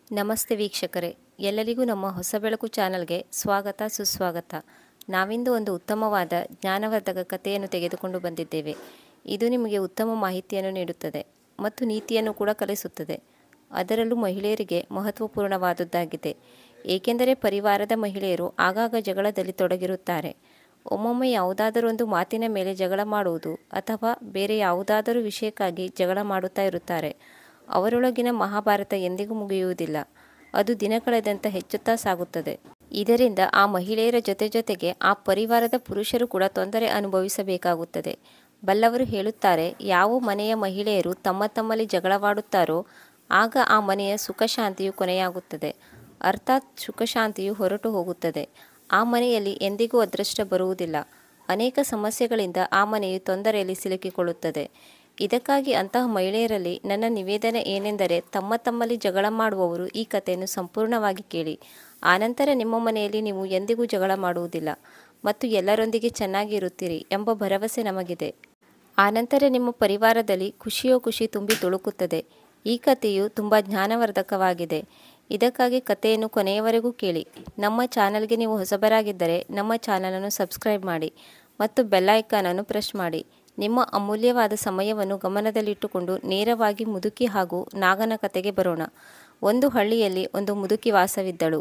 ನಮಸ್ತೆ ವೀಕ್ಷಕರೇ, ಎಲ್ಲರಿಗೂ ನಮ್ಮ ಹೊಸ ಬೆಳಕು ಚಾನಲ್ಗೆ ಸ್ವಾಗತ ಸುಸ್ವಾಗತ. ನಾವಿಂದು ಒಂದು ಉತ್ತಮವಾದ ಜ್ಞಾನವರ್ಧಕ ಕಥೆಯನ್ನು ತೆಗೆದುಕೊಂಡು ಬಂದಿದ್ದೇವೆ. ಇದು ನಿಮಗೆ ಉತ್ತಮ ಮಾಹಿತಿಯನ್ನು ನೀಡುತ್ತದೆ ಮತ್ತು ನೀತಿಯನ್ನು ಕೂಡ ಕಲಿಸುತ್ತದೆ. ಅದರಲ್ಲೂ ಮಹಿಳೆಯರಿಗೆ ಮಹತ್ವಪೂರ್ಣವಾದದ್ದಾಗಿದೆ. ಏಕೆಂದರೆ ಪರಿವಾರದ ಮಹಿಳೆಯರು ಆಗಾಗ ಜಗಳದಲ್ಲಿ ತೊಡಗಿರುತ್ತಾರೆ. ಒಮ್ಮೊಮ್ಮೆ ಯಾವುದಾದರೂ ಒಂದು ಮಾತಿನ ಮೇಲೆ ಜಗಳ ಮಾಡುವುದು ಅಥವಾ ಬೇರೆ ಯಾವುದಾದರೂ ವಿಷಯಕ್ಕಾಗಿ ಜಗಳ ಮಾಡುತ್ತಾ ಇರುತ್ತಾರೆ. ಅವರೊಳಗಿನ ಮಹಾಭಾರತ ಎಂದಿಗೂ ಮುಗಿಯುವುದಿಲ್ಲ. ಅದು ದಿನ ಕಳೆದಂತೆ ಹೆಚ್ಚುತ್ತಾ ಸಾಗುತ್ತದೆ. ಇದರಿಂದ ಆ ಮಹಿಳೆಯರ ಜೊತೆಗೆ ಆ ಪರಿವಾರದ ಪುರುಷರು ಕೂಡ ತೊಂದರೆ ಅನುಭವಿಸಬೇಕಾಗುತ್ತದೆ. ಬಲ್ಲವರು ಹೇಳುತ್ತಾರೆ, ಯಾವ ಮನೆಯ ಮಹಿಳೆಯರು ತಮ್ಮಲ್ಲಿ ಜಗಳವಾಡುತ್ತಾರೋ ಆಗ ಆ ಮನೆಯ ಸುಖ ಶಾಂತಿಯು ಕೊನೆಯಾಗುತ್ತದೆ. ಅರ್ಥಾತ್ ಸುಖ ಶಾಂತಿಯು ಹೊರಟು ಹೋಗುತ್ತದೆ. ಆ ಮನೆಯಲ್ಲಿ ಎಂದಿಗೂ ಅದೃಷ್ಟ ಬರುವುದಿಲ್ಲ. ಅನೇಕ ಸಮಸ್ಯೆಗಳಿಂದ ಆ ಮನೆಯು ತೊಂದರೆಯಲ್ಲಿ ಸಿಲುಕಿಕೊಳ್ಳುತ್ತದೆ. ಇದಕ್ಕಾಗಿ ಅಂತಹ ಮಹಿಳೆಯರಲ್ಲಿ ನನ್ನ ನಿವೇದನೆ ಏನೆಂದರೆ, ತಮ್ಮಲ್ಲಿ ಜಗಳ ಮಾಡುವವರು ಈ ಕಥೆಯನ್ನು ಸಂಪೂರ್ಣವಾಗಿ ಕೇಳಿ. ಆನಂತರ ನಿಮ್ಮ ಮನೆಯಲ್ಲಿ ನೀವು ಎಂದಿಗೂ ಜಗಳ ಮಾಡುವುದಿಲ್ಲ ಮತ್ತು ಎಲ್ಲರೊಂದಿಗೆ ಚೆನ್ನಾಗಿ ಇರುತ್ತೀರಿ ಎಂಬ ಭರವಸೆ ನಮಗಿದೆ. ಆನಂತರ ನಿಮ್ಮ ಪರಿವಾರದಲ್ಲಿ ಖುಷಿಯೋ ಖುಷಿ ತುಂಬಿ ತುಳುಕುತ್ತದೆ. ಈ ಕಥೆಯು ತುಂಬ ಜ್ಞಾನವರ್ಧಕವಾಗಿದೆ. ಇದಕ್ಕಾಗಿ ಕಥೆಯನ್ನು ಕೊನೆಯವರೆಗೂ ಕೇಳಿ. ನಮ್ಮ ಚಾನಲ್ಗೆ ನೀವು ಹೊಸಬರಾಗಿದ್ದರೆ ನಮ್ಮ ಚಾನಲನ್ನು ಸಬ್ಸ್ಕ್ರೈಬ್ ಮಾಡಿ ಮತ್ತು ಬೆಲ್ ಐಕಾನನ್ನು ಪ್ರೆಸ್ ಮಾಡಿ. ನಿಮ್ಮ ಅಮೂಲ್ಯವಾದ ಸಮಯವನ್ನು ಗಮನದಲ್ಲಿಟ್ಟುಕೊಂಡು ನೇರವಾಗಿ ಮುದುಕಿ ಹಾಗೂ ನಾಗನ ಕತೆಗೆ ಬರೋಣ. ಒಂದು ಹಳ್ಳಿಯಲ್ಲಿ ಒಂದು ಮುದುಕಿ ವಾಸವಿದ್ದಳು.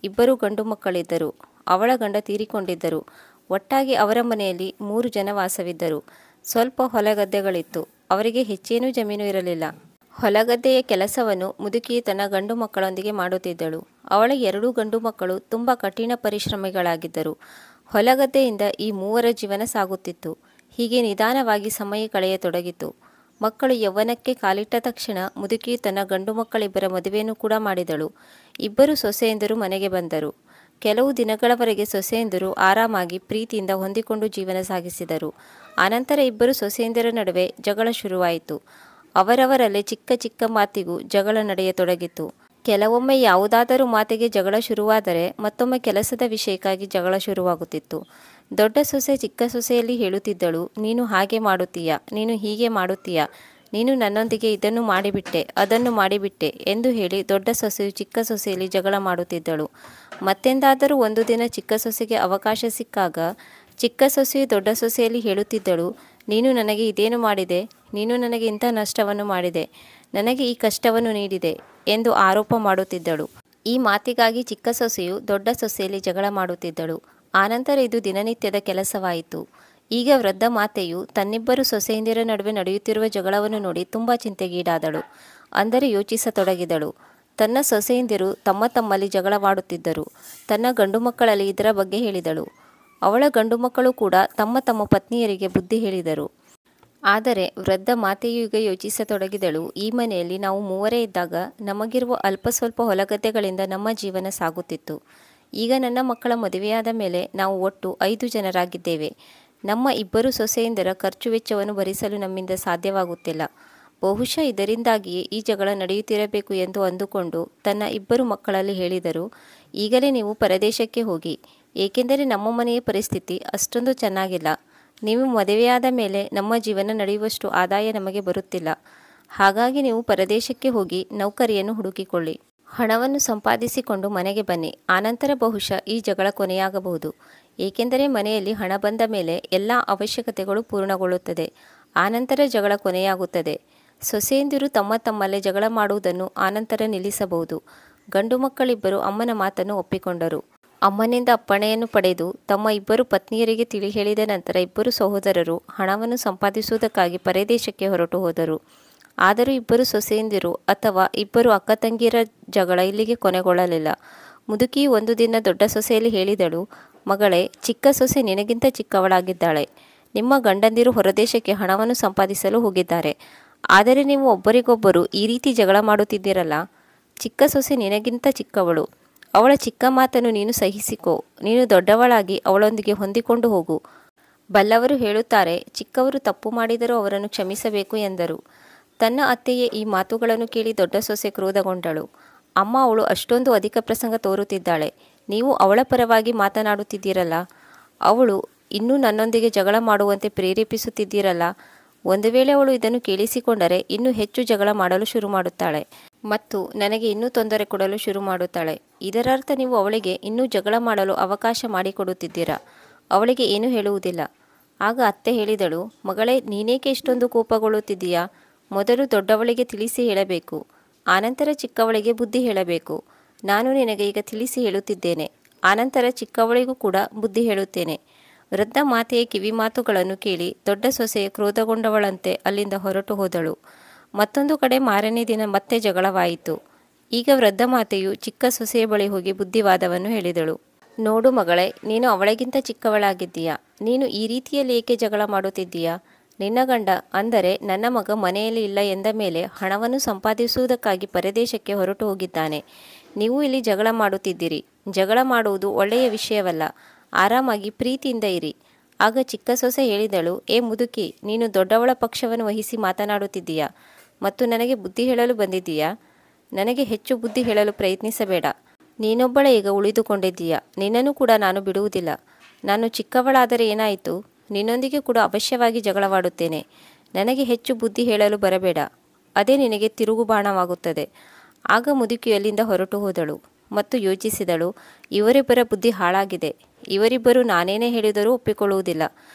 2 ಗಂಡು ಮಕ್ಕಳಿದ್ದರು. ಅವಳ ಗಂಡ ತೀರಿಕೊಂಡಿದ್ದರು. ಒಟ್ಟಾಗಿ ಅವರ ಮನೆಯಲ್ಲಿ 3 ಜನ ವಾಸವಿದ್ದರು. ಸ್ವಲ್ಪ ಹೊಲಗದ್ದೆಗಳಿತ್ತು. ಅವರಿಗೆ ಹೆಚ್ಚೇನೂ ಜಮೀನು ಇರಲಿಲ್ಲ. ಹೊಲಗದ್ದೆಯ ಕೆಲಸವನ್ನು ಮುದುಕಿ ತನ್ನ ಗಂಡು ಮಕ್ಕಳೊಂದಿಗೆ ಮಾಡುತ್ತಿದ್ದಳು. ಅವಳ 2 ಗಂಡು ಮಕ್ಕಳು ತುಂಬ ಕಠಿಣ ಪರಿಶ್ರಮಿಗಳಾಗಿದ್ದರು. ಹೊಲಗದ್ದೆಯಿಂದ ಈ 3ರ ಜೀವನ ಸಾಗುತ್ತಿತ್ತು. ಹೀಗೆ ನಿಧಾನವಾಗಿ ಸಮಯ ಕಳೆಯತೊಡಗಿತು. ಮಕ್ಕಳು ಯೌವನಕ್ಕೆ ಕಾಲಿಟ್ಟ ತಕ್ಷಣ ಮುದುಕಿಯು ತನ್ನ ಗಂಡು ಮಕ್ಕಳಿಬ್ಬರ ಮದುವೆಯನ್ನು ಕೂಡ ಮಾಡಿದಳು. 2 ಸೊಸೆಯಂದಿರು ಮನೆಗೆ ಬಂದರು. ಕೆಲವು ದಿನಗಳವರೆಗೆ ಸೊಸೆಯಂದಿರು ಆರಾಮಾಗಿ ಪ್ರೀತಿಯಿಂದ ಹೊಂದಿಕೊಂಡು ಜೀವನ ಸಾಗಿಸಿದರು. ಆನಂತರ 2 ಸೊಸೆಯಂದಿರ ನಡುವೆ ಜಗಳ ಶುರುವಾಯಿತು. ಅವರವರಲ್ಲೇ ಚಿಕ್ಕ ಚಿಕ್ಕ ಮಾತಿಗೂ ಜಗಳ ನಡೆಯತೊಡಗಿತು. ಕೆಲವೊಮ್ಮೆ ಯಾವುದಾದರೂ ಮಾತಿಗೆ ಜಗಳ ಶುರುವಾದರೆ ಮತ್ತೊಮ್ಮೆ ಕೆಲಸದ ವಿಷಯಕ್ಕಾಗಿ ಜಗಳ ಶುರುವಾಗುತ್ತಿತ್ತು. ದೊಡ್ಡ ಸೊಸೆ ಚಿಕ್ಕ ಸೊಸೆಯಲ್ಲಿ ಹೇಳುತ್ತಿದ್ದಳು, ನೀನು ಹಾಗೆ ಮಾಡುತ್ತೀಯಾ, ನೀನು ಹೀಗೆ ಮಾಡುತ್ತೀಯಾ, ನೀನು ನನ್ನೊಂದಿಗೆ ಇದನ್ನು ಮಾಡಿಬಿಟ್ಟೆ, ಅದನ್ನು ಮಾಡಿಬಿಟ್ಟೆ ಎಂದು ಹೇಳಿ ದೊಡ್ಡ ಸೊಸೆಯು ಚಿಕ್ಕ ಸೊಸೆಯಲ್ಲಿ ಜಗಳ ಮಾಡುತ್ತಿದ್ದಳು. ಮತ್ತೆಂದಾದರೂ ಒಂದು ದಿನ ಚಿಕ್ಕ ಸೊಸೆಗೆ ಅವಕಾಶ ಸಿಕ್ಕಾಗ ಚಿಕ್ಕ ಸೊಸೆಯು ದೊಡ್ಡ ಸೊಸೆಯಲ್ಲಿ ಹೇಳುತ್ತಿದ್ದಳು, ನೀನು ನನಗೆ ಇದೇನು ಮಾಡಿದೆ, ನೀನು ನನಗೆ ಇಂಥ ನಷ್ಟವನ್ನು ಮಾಡಿದೆ, ನನಗೆ ಈ ಕಷ್ಟವನ್ನು ನೀಡಿದೆ ಎಂದು ಆರೋಪ ಮಾಡುತ್ತಿದ್ದಳು. ಈ ಮಾತಿಗಾಗಿ ಚಿಕ್ಕ ಸೊಸೆಯು ದೊಡ್ಡ ಸೊಸೆಯಲ್ಲಿ ಜಗಳ ಮಾಡುತ್ತಿದ್ದಳು. ಆನಂತರ ಇದು ದಿನನಿತ್ಯದ ಕೆಲಸವಾಯಿತು. ಈಗ ವೃದ್ಧ ಮಾತೆಯು ತನ್ನಿಬ್ಬರು ಸೊಸೆಯಂದಿರ ನಡುವೆ ನಡೆಯುತ್ತಿರುವ ಜಗಳವನ್ನು ನೋಡಿ ತುಂಬ ಚಿಂತೆಗೀಡಾದಳು. ಅಂದರೆ ಯೋಚಿಸತೊಡಗಿದಳು. ತನ್ನ ಸೊಸೆಯಂದಿರು ತಮ್ಮಲ್ಲಿ ಜಗಳವಾಡುತ್ತಿದ್ದರು. ತನ್ನ ಗಂಡು ಮಕ್ಕಳಲ್ಲಿ ಇದರ ಬಗ್ಗೆ ಹೇಳಿದಳು. ಅವಳ ಗಂಡು ಮಕ್ಕಳು ಕೂಡ ತಮ್ಮ ಪತ್ನಿಯರಿಗೆ ಬುದ್ಧಿ ಹೇಳಿದರು. ಆದರೆ ವೃದ್ಧ ಮಾತೆಯು ಈಗ ಯೋಚಿಸತೊಡಗಿದಳು, ಈ ಮನೆಯಲ್ಲಿ ನಾವು 3ರೇ ಇದ್ದಾಗ ನಮಗಿರುವ ಅಲ್ಪ ಸ್ವಲ್ಪ ಹೊಲಗದ್ದೆಗಳಿಂದ ನಮ್ಮ ಜೀವನ ಸಾಗುತ್ತಿತ್ತು. ಈಗ ನನ್ನ ಮಕ್ಕಳ ಮದುವೆಯಾದ ಮೇಲೆ ನಾವು ಒಟ್ಟು 5 ಜನರಾಗಿದ್ದೇವೆ. ನಮ್ಮ 2 ಸೊಸೆಯಂದಿರ ಖರ್ಚು ವೆಚ್ಚವನ್ನು ಭರಿಸಲು ನಮ್ಮಿಂದ ಸಾಧ್ಯವಾಗುತ್ತಿಲ್ಲ. ಬಹುಶಃ ಇದರಿಂದಾಗಿಯೇ ಈ ಜಗಳ ನಡೆಯುತ್ತಿರಬೇಕು ಎಂದು ಅಂದುಕೊಂಡು ತನ್ನ 2 ಮಕ್ಕಳಲ್ಲಿ ಹೇಳಿದರು, ಈಗಲೇ ನೀವು ಪರದೇಶಕ್ಕೆ ಹೋಗಿ, ಏಕೆಂದರೆ ನಮ್ಮ ಮನೆಯ ಪರಿಸ್ಥಿತಿ ಅಷ್ಟೊಂದು ಚೆನ್ನಾಗಿಲ್ಲ. ನೀವು ಮದುವೆಯಾದ ಮೇಲೆ ನಮ್ಮ ಜೀವನ ನಡೆಯುವಷ್ಟು ಆದಾಯ ನಮಗೆ ಬರುತ್ತಿಲ್ಲ. ಹಾಗಾಗಿ ನೀವು ಪರದೇಶಕ್ಕೆ ಹೋಗಿ ನೌಕರಿಯನ್ನು ಹುಡುಕಿಕೊಳ್ಳಿ. ಹಣವನ್ನು ಸಂಪಾದಿಸಿಕೊಂಡು ಮನೆಗೆ ಬನ್ನಿ. ಆನಂತರ ಬಹುಶಃ ಈ ಜಗಳ ಕೊನೆಯಾಗಬಹುದು. ಏಕೆಂದರೆ ಮನೆಯಲ್ಲಿ ಹಣ ಬಂದ ಮೇಲೆ ಎಲ್ಲ ಅವಶ್ಯಕತೆಗಳು ಪೂರ್ಣಗೊಳ್ಳುತ್ತದೆ. ಆನಂತರ ಜಗಳ ಕೊನೆಯಾಗುತ್ತದೆ. ಸೊಸೆಯಂದಿರು ತಮ್ಮಲ್ಲೇ ಜಗಳ ಮಾಡುವುದನ್ನು ಆನಂತರ ನಿಲ್ಲಿಸಬಹುದು. ಗಂಡು ಮಕ್ಕಳಿಬ್ಬರು ಅಮ್ಮನ ಮಾತನ್ನು ಒಪ್ಪಿಕೊಂಡರು. ಅಮ್ಮನಿಂದ ಅಪ್ಪಣೆಯನ್ನು ಪಡೆದು ತಮ್ಮ 2 ಪತ್ನಿಯರಿಗೆ ತಿಳಿ ಹೇಳಿದ ನಂತರ 2 ಸಹೋದರರು ಹಣವನ್ನು ಸಂಪಾದಿಸುವುದಕ್ಕಾಗಿ ಪರದೇಶಕ್ಕೆ ಹೊರಟು ಹೋದರು. ಆದರೂ 2 ಸೊಸೆಯಂದಿರು ಅಥವಾ 2 ಅಕ್ಕ ತಂಗಿಯರ ಜಗಳ ಇಲ್ಲಿಗೆ ಕೊನೆಗೊಳ್ಳಲಿಲ್ಲ. ಮುದುಕಿಯು ಒಂದು ದಿನ ದೊಡ್ಡ ಸೊಸೆಯಲ್ಲಿ ಹೇಳಿದಳು, ಮಗಳೇ, ಚಿಕ್ಕ ಸೊಸೆ ನಿನಗಿಂತ ಚಿಕ್ಕವಳಾಗಿದ್ದಾಳೆ. ನಿಮ್ಮ ಗಂಡಂದಿರು ಹೊರದೇಶಕ್ಕೆ ಹಣವನ್ನು ಸಂಪಾದಿಸಲು ಹೋಗಿದ್ದಾರೆ. ಆದರೆ ನೀವು ಒಬ್ಬರಿಗೊಬ್ಬರು ಈ ರೀತಿ ಜಗಳ ಮಾಡುತ್ತಿದ್ದೀರಲ್ಲ. ಚಿಕ್ಕ ಸೊಸೆ ನಿನಗಿಂತ ಚಿಕ್ಕವಳು. ಅವಳ ಚಿಕ್ಕ ಮಾತನ್ನು ನೀನು ಸಹಿಸಿಕೋ. ನೀನು ದೊಡ್ಡವಳಾಗಿ ಅವಳೊಂದಿಗೆ ಹೊಂದಿಕೊಂಡು ಹೋಗು. ಬಲ್ಲವರು ಹೇಳುತ್ತಾರೆ, ಚಿಕ್ಕವರು ತಪ್ಪು ಮಾಡಿದರೂ ಅವರನ್ನು ಕ್ಷಮಿಸಬೇಕು ಎಂದರು. ತನ್ನ ಅತ್ತೆಯ ಈ ಮಾತುಗಳನ್ನು ಕೇಳಿ ದೊಡ್ಡ ಸೊಸೆ ಕ್ರೋಧಗೊಂಡಳು. ಅಮ್ಮ, ಅವಳು ಅಷ್ಟೊಂದು ಅಧಿಕ ಪ್ರಸಂಗ ತೋರುತ್ತಿದ್ದಾಳೆ. ನೀವು ಅವಳ ಪರವಾಗಿ ಮಾತನಾಡುತ್ತಿದ್ದೀರಲ್ಲ. ಅವಳು ಇನ್ನೂ ನನ್ನೊಂದಿಗೆ ಜಗಳ ಮಾಡುವಂತೆ ಪ್ರೇರೇಪಿಸುತ್ತಿದ್ದೀರಲ್ಲ. ಒಂದು ವೇಳೆ ಅವಳು ಇದನ್ನು ಕೇಳಿಸಿಕೊಂಡರೆ ಇನ್ನೂ ಹೆಚ್ಚು ಜಗಳ ಮಾಡಲು ಶುರು ಮಾಡುತ್ತಾಳೆ. ಮತ್ತು ನನಗೆ ಇನ್ನೂ ತೊಂದರೆ ಕೊಡಲು ಶುರು ಮಾಡುತ್ತಾಳೆ. ಇದರರ್ಥ ನೀವು ಅವಳಿಗೆ ಇನ್ನೂ ಜಗಳ ಮಾಡಲು ಅವಕಾಶ ಮಾಡಿಕೊಡುತ್ತಿದ್ದೀರಾ. ಅವಳಿಗೆ ಏನೂ ಹೇಳುವುದಿಲ್ಲ. ಆಗ ಅತ್ತೆ ಹೇಳಿದಳು, ಮಗಳೇ, ನೀನೇಕೆ ಇಷ್ಟೊಂದು ಕೋಪಗೊಳ್ಳುತ್ತಿದ್ದೀಯಾ? ಮೊದಲು ದೊಡ್ಡವಳಿಗೆ ತಿಳಿಸಿ ಹೇಳಬೇಕು, ಆನಂತರ ಚಿಕ್ಕವಳಿಗೆ ಬುದ್ಧಿ ಹೇಳಬೇಕು. ನಾನು ನಿನಗೆ ಈಗ ತಿಳಿಸಿ ಹೇಳುತ್ತಿದ್ದೇನೆ, ಆನಂತರ ಚಿಕ್ಕವಳಿಗೂ ಕೂಡ ಬುದ್ಧಿ ಹೇಳುತ್ತೇನೆ. ವೃದ್ಧ ಮಾತೆಯ ಕಿವಿ ಮಾತುಗಳನ್ನು ಕೇಳಿ ದೊಡ್ಡ ಸೊಸೆಯ ಕ್ರೋಧಗೊಂಡವಳಂತೆ ಅಲ್ಲಿಂದ ಹೊರಟು ಹೋದಳು. ಮತ್ತೊಂದು ಕಡೆ ಮಾರನೇ ದಿನ ಮತ್ತೆ ಜಗಳವಾಯಿತು. ಈಗ ವೃದ್ಧ ಮಾತೆಯು ಚಿಕ್ಕ ಸೊಸೆಯ ಬಳಿ ಹೋಗಿ ಬುದ್ಧಿವಾದವನ್ನು ಹೇಳಿದಳು. ನೋಡು ಮಗಳೇ, ನೀನು ಅವಳಿಗಿಂತ ಚಿಕ್ಕವಳಾಗಿದ್ದೀಯಾ. ನೀನು ಈ ರೀತಿಯಲ್ಲಿ ಏಕೆ ಜಗಳ ಮಾಡುತ್ತಿದ್ದೀಯಾ? ನಿನ್ನ ಗಂಡ, ಅಂದರೆ ನನ್ನ ಮಗ, ಮನೆಯಲ್ಲಿ ಇಲ್ಲ ಎಂದ ಮೇಲೆ ಹಣವನ್ನು ಸಂಪಾದಿಸುವುದಕ್ಕಾಗಿ ಪರದೇಶಕ್ಕೆ ಹೊರಟು ಹೋಗಿದ್ದಾನೆ. ನೀವು ಇಲ್ಲಿ ಜಗಳ ಮಾಡುತ್ತಿದ್ದೀರಿ. ಜಗಳ ಮಾಡುವುದು ಒಳ್ಳೆಯ ವಿಷಯವಲ್ಲ. ಆರಾಮಾಗಿ ಪ್ರೀತಿಯಿಂದ ಇರಿ. ಆಗ ಚಿಕ್ಕ ಸೊಸೆ ಹೇಳಿದಳು, ಏ ಮುದುಕಿ, ನೀನು ದೊಡ್ಡವಳ ಪಕ್ಷವನ್ನು ವಹಿಸಿ ಮಾತನಾಡುತ್ತಿದ್ದೀಯಾ ಮತ್ತು ನನಗೆ ಬುದ್ಧಿ ಹೇಳಲು ಬಂದಿದ್ದೀಯಾ? ನನಗೆ ಹೆಚ್ಚು ಬುದ್ಧಿ ಹೇಳಲು ಪ್ರಯತ್ನಿಸಬೇಡ. ನೀನೊಬ್ಬಳೇ ಈಗ ಉಳಿದುಕೊಂಡಿದ್ದೀಯಾ. ನಿನ್ನನ್ನು ಕೂಡ ನಾನು ಬಿಡುವುದಿಲ್ಲ. ನಾನು ಚಿಕ್ಕವಳಾದರೆ ಏನಾಯಿತು? ನಿನ್ನೊಂದಿಗೆ ಕೂಡ ಅವಶ್ಯವಾಗಿ ಜಗಳವಾಡುತ್ತೇನೆ. ನನಗೆ ಹೆಚ್ಚು ಬುದ್ಧಿ ಹೇಳಲು ಬರಬೇಡ. ಅದೇ ನಿನಗೆ ತಿರುಗುಬಾಣವಾಗುತ್ತದೆ. ಆಗ ಮುದುಕಿಯು ಅಲ್ಲಿಂದ ಹೊರಟು ಹೋದಳು ಮತ್ತು ಯೋಚಿಸಿದಳು, ಇವರಿಬ್ಬರ ಬುದ್ಧಿ ಹಾಳಾಗಿದೆ. ಇವರಿಬ್ಬರು ನಾನೇನೇ ಹೇಳಿದರೂ ಒಪ್ಪಿಕೊಳ್ಳುವುದಿಲ್ಲ.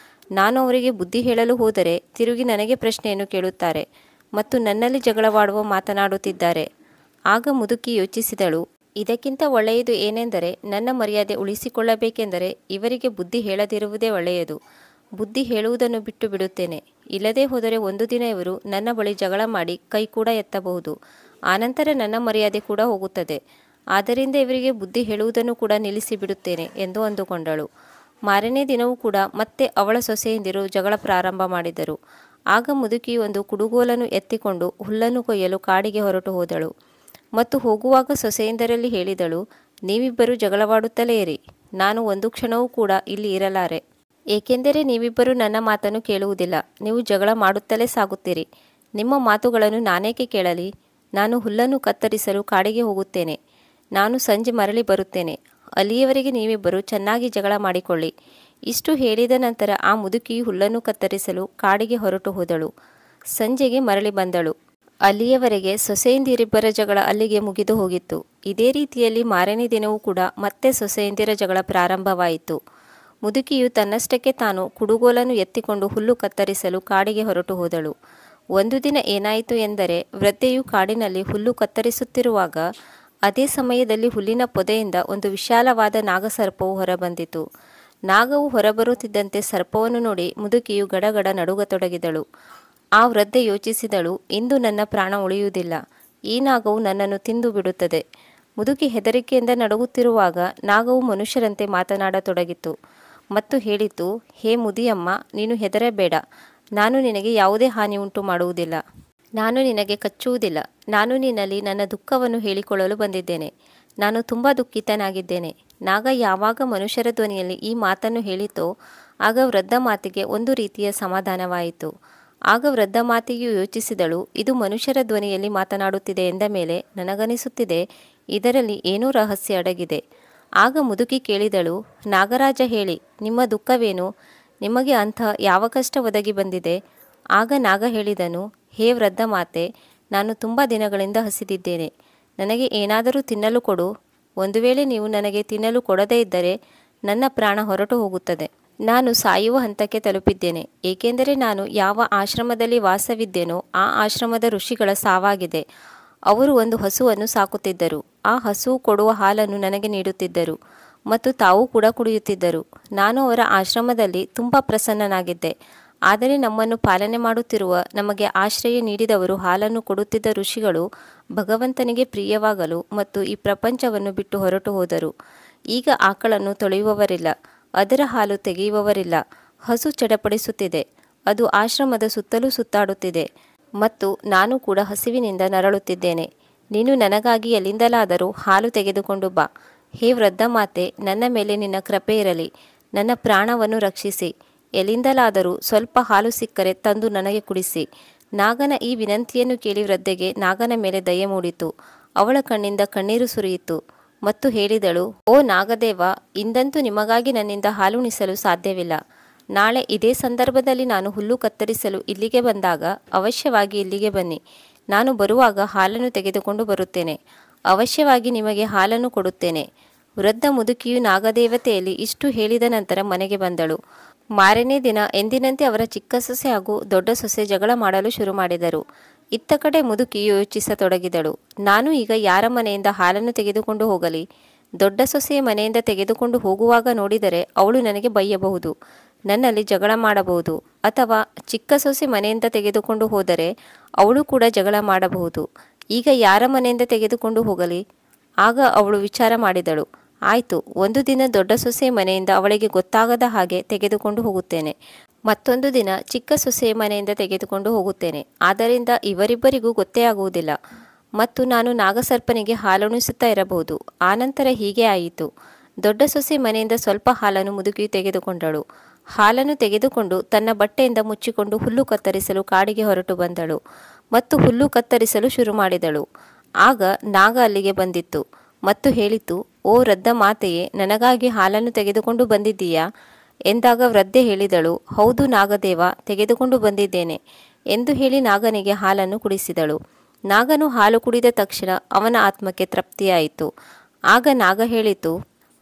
ನಾನು ಅವರಿಗೆ ಬುದ್ಧಿ ಹೇಳಲು ಹೋದರೆ ತಿರುಗಿ ನನಗೆ ಪ್ರಶ್ನೆಯನ್ನು ಕೇಳುತ್ತಾರೆ ಮತ್ತು ನನ್ನಲ್ಲಿ ಜಗಳವಾಡುವ ಮಾತನಾಡುತ್ತಿದ್ದಾರೆ. ಆಗ ಮುದುಕಿ ಯೋಚಿಸಿದಳು, ಇದಕ್ಕಿಂತ ಒಳ್ಳೆಯದು ಏನೆಂದರೆ ನನ್ನ ಮರ್ಯಾದೆ ಉಳಿಸಿಕೊಳ್ಳಬೇಕೆಂದರೆ ಇವರಿಗೆ ಬುದ್ಧಿ ಹೇಳದಿರುವುದೇ ಒಳ್ಳೆಯದು. ಬುದ್ಧಿ ಹೇಳುವುದನ್ನು ಬಿಟ್ಟು ಬಿಡುತ್ತೇನೆ. ಇಲ್ಲದೇ ಹೋದರೆ ಒಂದು ದಿನ ಇವರು ನನ್ನ ಬಳಿ ಜಗಳ ಮಾಡಿ ಕೈ ಕೂಡ ಎತ್ತಬಹುದು. ಆನಂತರ ನನ್ನ ಮರ್ಯಾದೆ ಕೂಡ ಹೋಗುತ್ತದೆ. ಆದ್ದರಿಂದ ಇವರಿಗೆ ಬುದ್ಧಿ ಹೇಳುವುದನ್ನು ಕೂಡ ನಿಲ್ಲಿಸಿ ಬಿಡುತ್ತೇನೆ ಎಂದು ಅಂದುಕೊಂಡಳು. ಮಾರನೇ ದಿನವೂ ಕೂಡ ಮತ್ತೆ ಅವಳ ಸೊಸೆಯಂದಿರು ಜಗಳ ಪ್ರಾರಂಭ ಮಾಡಿದರು. ಆಗ ಮುದುಕಿಯು ಒಂದು ಕುಡುಗೋಲನ್ನು ಎತ್ತಿಕೊಂಡು ಹುಲ್ಲನ್ನು ಕೊಯ್ಯಲು ಕಾಡಿಗೆ ಹೊರಟು ಹೋದಳು ಮತ್ತು ಹೋಗುವಾಗ ಸೊಸೆಯಂದರಲ್ಲಿ ಹೇಳಿದಳು, ನೀವಿಬ್ಬರು ಜಗಳವಾಡುತ್ತಲೇ ಇರಿ. ನಾನು ಒಂದು ಕ್ಷಣವೂ ಕೂಡ ಇಲ್ಲಿ ಇರಲಾರೆ. ಏಕೆಂದರೆ ನೀವಿಬ್ಬರು ನನ್ನ ಮಾತನ್ನು ಕೇಳುವುದಿಲ್ಲ. ನೀವು ಜಗಳ ಮಾಡುತ್ತಲೇ ಸಾಗುತ್ತೀರಿ. ನಿಮ್ಮ ಮಾತುಗಳನ್ನು ನಾನೇಕೆ ಕೇಳಲಿ? ನಾನು ಹುಲ್ಲನ್ನು ಕತ್ತರಿಸಲು ಕಾಡಿಗೆ ಹೋಗುತ್ತೇನೆ. ನಾನು ಸಂಜೆ ಮರಳಿ ಬರುತ್ತೇನೆ. ಅಲ್ಲಿಯವರೆಗೆ ನೀವಿಬ್ಬರು ಚೆನ್ನಾಗಿ ಜಗಳ ಮಾಡಿಕೊಳ್ಳಿ. ಇಷ್ಟು ಹೇಳಿದ ನಂತರ ಆ ಮುದುಕಿಯು ಹುಲ್ಲನ್ನು ಕತ್ತರಿಸಲು ಕಾಡಿಗೆ ಹೊರಟು ಹೋದಳು. ಸಂಜೆಗೆ ಮರಳಿ ಬಂದಳು. ಅಲ್ಲಿಯವರೆಗೆ ಸೊಸೆಯಂದಿರಿಬ್ಬರ ಜಗಳ ಅಲ್ಲಿಗೆ ಮುಗಿದು ಹೋಗಿತ್ತು. ಇದೇ ರೀತಿಯಲ್ಲಿ ಮಾರನೇ ದಿನವೂ ಕೂಡ ಮತ್ತೆ ಸೊಸೆಯಂದಿರ ಜಗಳ ಪ್ರಾರಂಭವಾಯಿತು. ಮುದುಕಿಯು ತನ್ನಷ್ಟಕ್ಕೆ ತಾನು ಕುಡುಗೋಲನ್ನು ಎತ್ತಿಕೊಂಡು ಹುಲ್ಲು ಕತ್ತರಿಸಲು ಕಾಡಿಗೆ ಹೊರಟು ಹೋದಳು. ಒಂದು ದಿನ ಏನಾಯಿತು ಎಂದರೆ, ವೃದ್ಧೆಯು ಕಾಡಿನಲ್ಲಿ ಹುಲ್ಲು ಕತ್ತರಿಸುತ್ತಿರುವಾಗ ಅದೇ ಸಮಯದಲ್ಲಿ ಹುಲ್ಲಿನ ಪೊದೆಯಿಂದ ಒಂದು ವಿಶಾಲವಾದ ನಾಗಸರ್ಪವು ಹೊರಬಂದಿತು. ನಾಗವು ಹೊರಬರುತ್ತಿದ್ದಂತೆ ಸರ್ಪವನ್ನು ನೋಡಿ ಮುದುಕಿಯು ಗಡಗಡ ನಡುಗತೊಡಗಿದಳು. ಆ ವೃದ್ಧೆ ಯೋಚಿಸಿದಳು, ಇಂದು ನನ್ನ ಪ್ರಾಣ ಉಳಿಯುವುದಿಲ್ಲ. ಈ ನಾಗವು ನನ್ನನ್ನು ತಿಂದು ಬಿಡುತ್ತದೆ. ಮುದುಕಿ ಹೆದರಿಕೆಯಿಂದ ನಡುಗುತ್ತಿರುವಾಗ ನಾಗವು ಮನುಷ್ಯರಂತೆ ಮಾತನಾಡತೊಡಗಿತು ಮತ್ತು ಹೇಳಿತು, ಹೇ ಮುದಿಯಮ್ಮ, ನೀನು ಹೆದರಬೇಡ. ನಾನು ನಿನಗೆ ಯಾವುದೇ ಹಾನಿ ಉಂಟು ಮಾಡುವುದಿಲ್ಲ. ನಾನು ನಿನಗೆ ಕಚ್ಚುವುದಿಲ್ಲ. ನಾನು ನಿನ್ನಲ್ಲಿ ನನ್ನ ದುಃಖವನ್ನು ಹೇಳಿಕೊಳ್ಳಲು ಬಂದಿದ್ದೇನೆ. ನಾನು ತುಂಬ ದುಃಖಿತನಾಗಿದ್ದೇನೆ. ನಾಗ ಯಾವಾಗ ಮನುಷ್ಯರ ಧ್ವನಿಯಲ್ಲಿ ಈ ಮಾತನ್ನು ಹೇಳಿತೋ ಆಗ ವೃದ್ಧ ಮಾತಿಗೆ ಒಂದು ರೀತಿಯ ಸಮಾಧಾನವಾಯಿತು. ಆಗ ವೃದ್ಧ ಮಾತೆಯು ಯೋಚಿಸಿದಳು, ಇದು ಮನುಷ್ಯರ ಧ್ವನಿಯಲ್ಲಿ ಮಾತನಾಡುತ್ತಿದೆ ಎಂದ ಮೇಲೆ ನನಗನಿಸುತ್ತಿದೆ ಇದರಲ್ಲಿ ಏನೋ ರಹಸ್ಯ ಅಡಗಿದೆ. ಆಗ ಮುದುಕಿ ಕೇಳಿದಳು, ನಾಗರಾಜ, ಹೇಳಿ, ನಿಮ್ಮ ದುಃಖವೇನು? ನಿಮಗೆ ಅಂಥ ಯಾವ ಕಷ್ಟ ಒದಗಿ ಬಂದಿದೆ? ಆಗ ನಾಗ ಹೇಳಿದನು, ಹೇ ವೃದ್ಧ ಮಾತೆ, ನಾನು ತುಂಬ ದಿನಗಳಿಂದ ಹಸಿದಿದ್ದೇನೆ. ನನಗೆ ಏನಾದರೂ ತಿನ್ನಲು ಕೊಡು. ಒಂದು ವೇಳೆ ನೀವು ನನಗೆ ತಿನ್ನಲು ಕೊಡದೇ ಇದ್ದರೆ ನನ್ನ ಪ್ರಾಣ ಹೊರಟು ಹೋಗುತ್ತದೆ. ನಾನು ಸಾಯುವ ಹಂತಕ್ಕೆ ತಲುಪಿದ್ದೇನೆ. ಏಕೆಂದರೆ ನಾನು ಯಾವ ಆಶ್ರಮದಲ್ಲಿ ವಾಸವಿದ್ದೇನೋ ಆ ಆಶ್ರಮದ ಋಷಿಗಳ ಸಾವಾಗಿದೆ. ಅವರು ಒಂದು ಹಸುವನ್ನು ಸಾಕುತ್ತಿದ್ದರು. ಆ ಹಸುವು ಕೊಡುವ ಹಾಲನ್ನು ನನಗೆ ನೀಡುತ್ತಿದ್ದರು ಮತ್ತು ತಾವು ಕೂಡ ಕುಡಿಯುತ್ತಿದ್ದರು. ನಾನು ಅವರ ಆಶ್ರಮದಲ್ಲಿ ತುಂಬ ಪ್ರಸನ್ನನಾಗಿದ್ದೆ. ಆದರೆ ನಮ್ಮನ್ನು ಪಾಲನೆ ಮಾಡುತ್ತಿರುವ, ನಮಗೆ ಆಶ್ರಯ ನೀಡಿದವರು, ಹಾಲನ್ನು ಕೊಡುತ್ತಿದ್ದ ಋಷಿಗಳು ಭಗವಂತನಿಗೆ ಪ್ರಿಯವಾಗಲು ಮತ್ತು ಈ ಪ್ರಪಂಚವನ್ನು ಬಿಟ್ಟು ಹೊರಟು ಹೋದರು. ಈಗ ಆಕಳನ್ನು ತೊಳೆಯುವವರಿಲ್ಲ, ಅದರ ಹಾಲು ತೆಗೆಯುವವರಿಲ್ಲ. ಹಸು ಚಡಪಡಿಸುತ್ತಿದೆ. ಅದು ಆಶ್ರಮದ ಸುತ್ತಲೂ ಸುತ್ತಾಡುತ್ತಿದೆ ಮತ್ತು ನಾನು ಕೂಡ ಹಸಿವಿನಿಂದ ನರಳುತ್ತಿದ್ದೇನೆ. ನೀನು ನನಗಾಗಿ ಎಲ್ಲಿಂದಲಾದರೂ ಹಾಲು ತೆಗೆದುಕೊಂಡು ಬಾ. ಹೇ ವೃದ್ಧ ಮಾತೆ, ನನ್ನ ಮೇಲೆ ನಿನ್ನ ಕೃಪೆ ಇರಲಿ. ನನ್ನ ಪ್ರಾಣವನ್ನು ರಕ್ಷಿಸಿ. ಎಲ್ಲಿಂದಲಾದರೂ ಸ್ವಲ್ಪ ಹಾಲು ಸಿಕ್ಕರೆ ತಂದು ನನಗೆ ಕುಡಿಸಿ. ನಾಗನ ಈ ವಿನಂತಿಯನ್ನು ಕೇಳಿ ವೃದ್ಧೆಗೆ ನಾಗನ ಮೇಲೆ ದಯೆ ಮೂಡಿತು. ಅವಳ ಕಣ್ಣಿಂದ ಕಣ್ಣೀರು ಸುರಿಯಿತು ಮತ್ತು ಹೇಳಿದಳು, ಓ ನಾಗದೇವ, ಇಂದಂತೂ ನಿಮಗಾಗಿ ನನ್ನಿಂದ ಹಾಲುಣಿಸಲು ಸಾಧ್ಯವಿಲ್ಲ. ನಾಳೆ ಇದೇ ಸಂದರ್ಭದಲ್ಲಿ ನಾನು ಹುಲ್ಲು ಕತ್ತರಿಸಲು ಇಲ್ಲಿಗೆ ಬಂದಾಗ ಅವಶ್ಯವಾಗಿ ಇಲ್ಲಿಗೆ ಬನ್ನಿ. ನಾನು ಬರುವಾಗ ಹಾಲನ್ನು ತೆಗೆದುಕೊಂಡು ಬರುತ್ತೇನೆ. ಅವಶ್ಯವಾಗಿ ನಿಮಗೆ ಹಾಲನ್ನು ಕೊಡುತ್ತೇನೆ. ವೃದ್ಧ ಮುದುಕಿಯು ನಾಗದೇವತೆಯಲ್ಲಿ ಇಷ್ಟು ಹೇಳಿದ ನಂತರ ಮನೆಗೆ ಬಂದಳು. ಮಾರನೇ ದಿನ ಎಂದಿನಂತೆ ಅವರ ಚಿಕ್ಕ ಸೊಸೆ ಹಾಗೂ ದೊಡ್ಡ ಸೊಸೆ ಜಗಳ ಮಾಡಲು ಶುರು ಮಾಡಿದರು. ಇತ್ತ ಕಡೆ ಮುದುಕಿಯು ಯೋಚಿಸತೊಡಗಿದಳು. ನಾನು ಈಗ ಯಾರ ಮನೆಯಿಂದ ಹಾಲನ್ನು ತೆಗೆದುಕೊಂಡು ಹೋಗಲಿ? ದೊಡ್ಡ ಸೊಸೆಯ ಮನೆಯಿಂದ ತೆಗೆದುಕೊಂಡು ಹೋಗುವಾಗ ನೋಡಿದರೆ ಅವಳು ನನಗೆ ಬೈಯಬಹುದು, ನನ್ನಲ್ಲಿ ಜಗಳ ಮಾಡಬಹುದು. ಅಥವಾ ಚಿಕ್ಕ ಸೊಸೆ ಮನೆಯಿಂದ ತೆಗೆದುಕೊಂಡು ಹೋದರೆ ಅವಳು ಕೂಡ ಜಗಳ ಮಾಡಬಹುದು. ಈಗ ಯಾರ ಮನೆಯಿಂದ ತೆಗೆದುಕೊಂಡು ಹೋಗಲಿ? ಆಗ ಅವಳು ವಿಚಾರ ಮಾಡಿದಳು. ಆಯಿತು, ಒಂದು ದಿನ ದೊಡ್ಡ ಸೊಸೆಯ ಮನೆಯಿಂದ ಅವಳಿಗೆ ಗೊತ್ತಾಗದ ಹಾಗೆ ತೆಗೆದುಕೊಂಡು ಹೋಗುತ್ತೇನೆ. ಮತ್ತೊಂದು ದಿನ ಚಿಕ್ಕ ಸೊಸೆಯ ಮನೆಯಿಂದ ತೆಗೆದುಕೊಂಡು ಹೋಗುತ್ತೇನೆ. ಆದ್ದರಿಂದ ಇವರಿಬ್ಬರಿಗೂ ಗೊತ್ತೇ ಆಗುವುದಿಲ್ಲ ಮತ್ತು ನಾನು ನಾಗಸರ್ಪನಿಗೆ ಹಾಲುಣಿಸುತ್ತಾ ಇರಬಹುದು. ಆನಂತರ ಹೀಗೆ ಆಯಿತು. ದೊಡ್ಡ ಸೊಸೆ ಮನೆಯಿಂದ ಸ್ವಲ್ಪ ಹಾಲನ್ನು ಮುದುಕಿಯು ತೆಗೆದುಕೊಂಡಳು. ಹಾಲನ್ನು ತೆಗೆದುಕೊಂಡು ತನ್ನ ಬಟ್ಟೆಯಿಂದ ಮುಚ್ಚಿಕೊಂಡು ಹುಲ್ಲು ಕತ್ತರಿಸಲು ಕಾಡಿಗೆ ಹೊರಟು ಬಂದಳು ಮತ್ತು ಹುಲ್ಲು ಕತ್ತರಿಸಲು ಶುರು ಮಾಡಿದಳು. ಆಗ ನಾಗ ಅಲ್ಲಿಗೆ ಬಂದಿತ್ತು ಮತ್ತು ಹೇಳಿತು, ಓ ವೃದ್ಧ ಮಾತೆಯೇ, ನನಗಾಗಿ ಹಾಲನ್ನು ತೆಗೆದುಕೊಂಡು ಬಂದಿದ್ದೀಯಾ ಎಂದಾಗ ವೃದ್ಧೆ ಹೇಳಿದಳು, ಹೌದು ನಾಗದೇವ, ತೆಗೆದುಕೊಂಡು ಬಂದಿದ್ದೇನೆ ಎಂದು ಹೇಳಿ ನಾಗನಿಗೆ ಹಾಲನ್ನು ಕುಡಿಸಿದಳು. ನಾಗನು ಹಾಲು ಕುಡಿದ ತಕ್ಷಣ ಅವನ ಆತ್ಮಕ್ಕೆ ತೃಪ್ತಿಯಾಯಿತು. ಆಗ ನಾಗ ಹೇಳಿತು,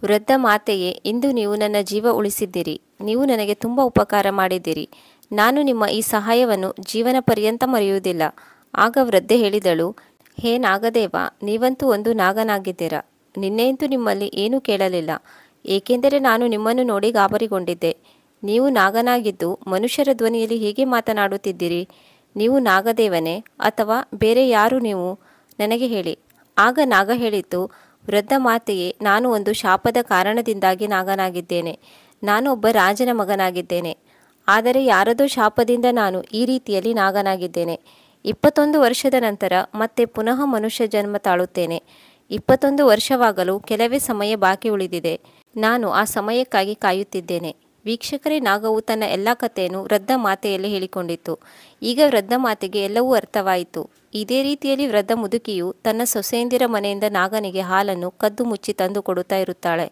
ವೃದ್ಧ ಮಾತೆಯೇ, ಇಂದು ನೀವು ನನ್ನ ಜೀವ ಉಳಿಸಿದ್ದೀರಿ. ನೀವು ನನಗೆ ತುಂಬ ಉಪಕಾರ ಮಾಡಿದ್ದೀರಿ. ನಾನು ನಿಮ್ಮ ಈ ಸಹಾಯವನ್ನು ಜೀವನ ಪರ್ಯಂತ ಮರೆಯುವುದಿಲ್ಲ. ಆಗ ವೃದ್ಧೆ ಹೇಳಿದಳು, ಹೇ ನಾಗದೇವ, ನೀವಂತೂ ಒಂದು ನಾಗನಾಗಿದ್ದೀರಾ. ನಿನ್ನೆಯಂತೂ ನಿಮ್ಮಲ್ಲಿ ಏನೂ ಕೇಳಲಿಲ್ಲ, ಏಕೆಂದರೆ ನಾನು ನಿಮ್ಮನ್ನು ನೋಡಿ ಗಾಬರಿಗೊಂಡಿದ್ದೆ. ನೀವು ನಾಗನಾಗಿದ್ದು ಮನುಷ್ಯರ ಧ್ವನಿಯಲ್ಲಿ ಹೀಗೆ ಮಾತನಾಡುತ್ತಿದ್ದೀರಿ. ನೀವು ನಾಗದೇವನೇ ಅಥವಾ ಬೇರೆ ಯಾರು ನೀವು? ನನಗೆ ಹೇಳಿ. ಆಗ ನಾಗ ಹೇಳಿತು, ವೃದ್ಧ ಮಾತೆಯೇ, ನಾನು ಒಂದು ಶಾಪದ ಕಾರಣದಿಂದಾಗಿ ನಾಗನಾಗಿದ್ದೇನೆ. ನಾನು ಒಬ್ಬ ರಾಜನ ಮಗನಾಗಿದ್ದೇನೆ. ಆದರೆ ಯಾರದೋ ಶಾಪದಿಂದ ನಾನು ಈ ರೀತಿಯಲ್ಲಿ ನಾಗನಾಗಿದ್ದೇನೆ. 21 ವರ್ಷದ ನಂತರ ಮತ್ತೆ ಪುನಃ ಮನುಷ್ಯ ಜನ್ಮ ತಾಳುತ್ತೇನೆ. 21 ವರ್ಷವಾಗಲು ಕೆಲವೇ ಸಮಯ ಬಾಕಿ ಉಳಿದಿದೆ. ನಾನು ಆ ಸಮಯಕ್ಕಾಗಿ ಕಾಯುತ್ತಿದ್ದೇನೆ. ವೀಕ್ಷಕರೇ, ನಾಗವು ತನ್ನ ಎಲ್ಲ ಕಥೆಯನ್ನು ವೃದ್ಧ ಮಾತೆಯಲ್ಲಿ ಹೇಳಿಕೊಂಡಿತ್ತು. ಈಗ ವೃದ್ಧ ಮಾತೆಗೆ ಎಲ್ಲವೂ ಅರ್ಥವಾಯಿತು. ಇದೇ ರೀತಿಯಲ್ಲಿ ವೃದ್ಧ ಮುದುಕಿಯು ತನ್ನ ಸೊಸೆಯಂದಿರ ಮನೆಯಿಂದ ನಾಗನಿಗೆ ಹಾಲನ್ನು ಕದ್ದು ಮುಚ್ಚಿ ತಂದು ಕೊಡುತ್ತಾ ಇರುತ್ತಾಳೆ.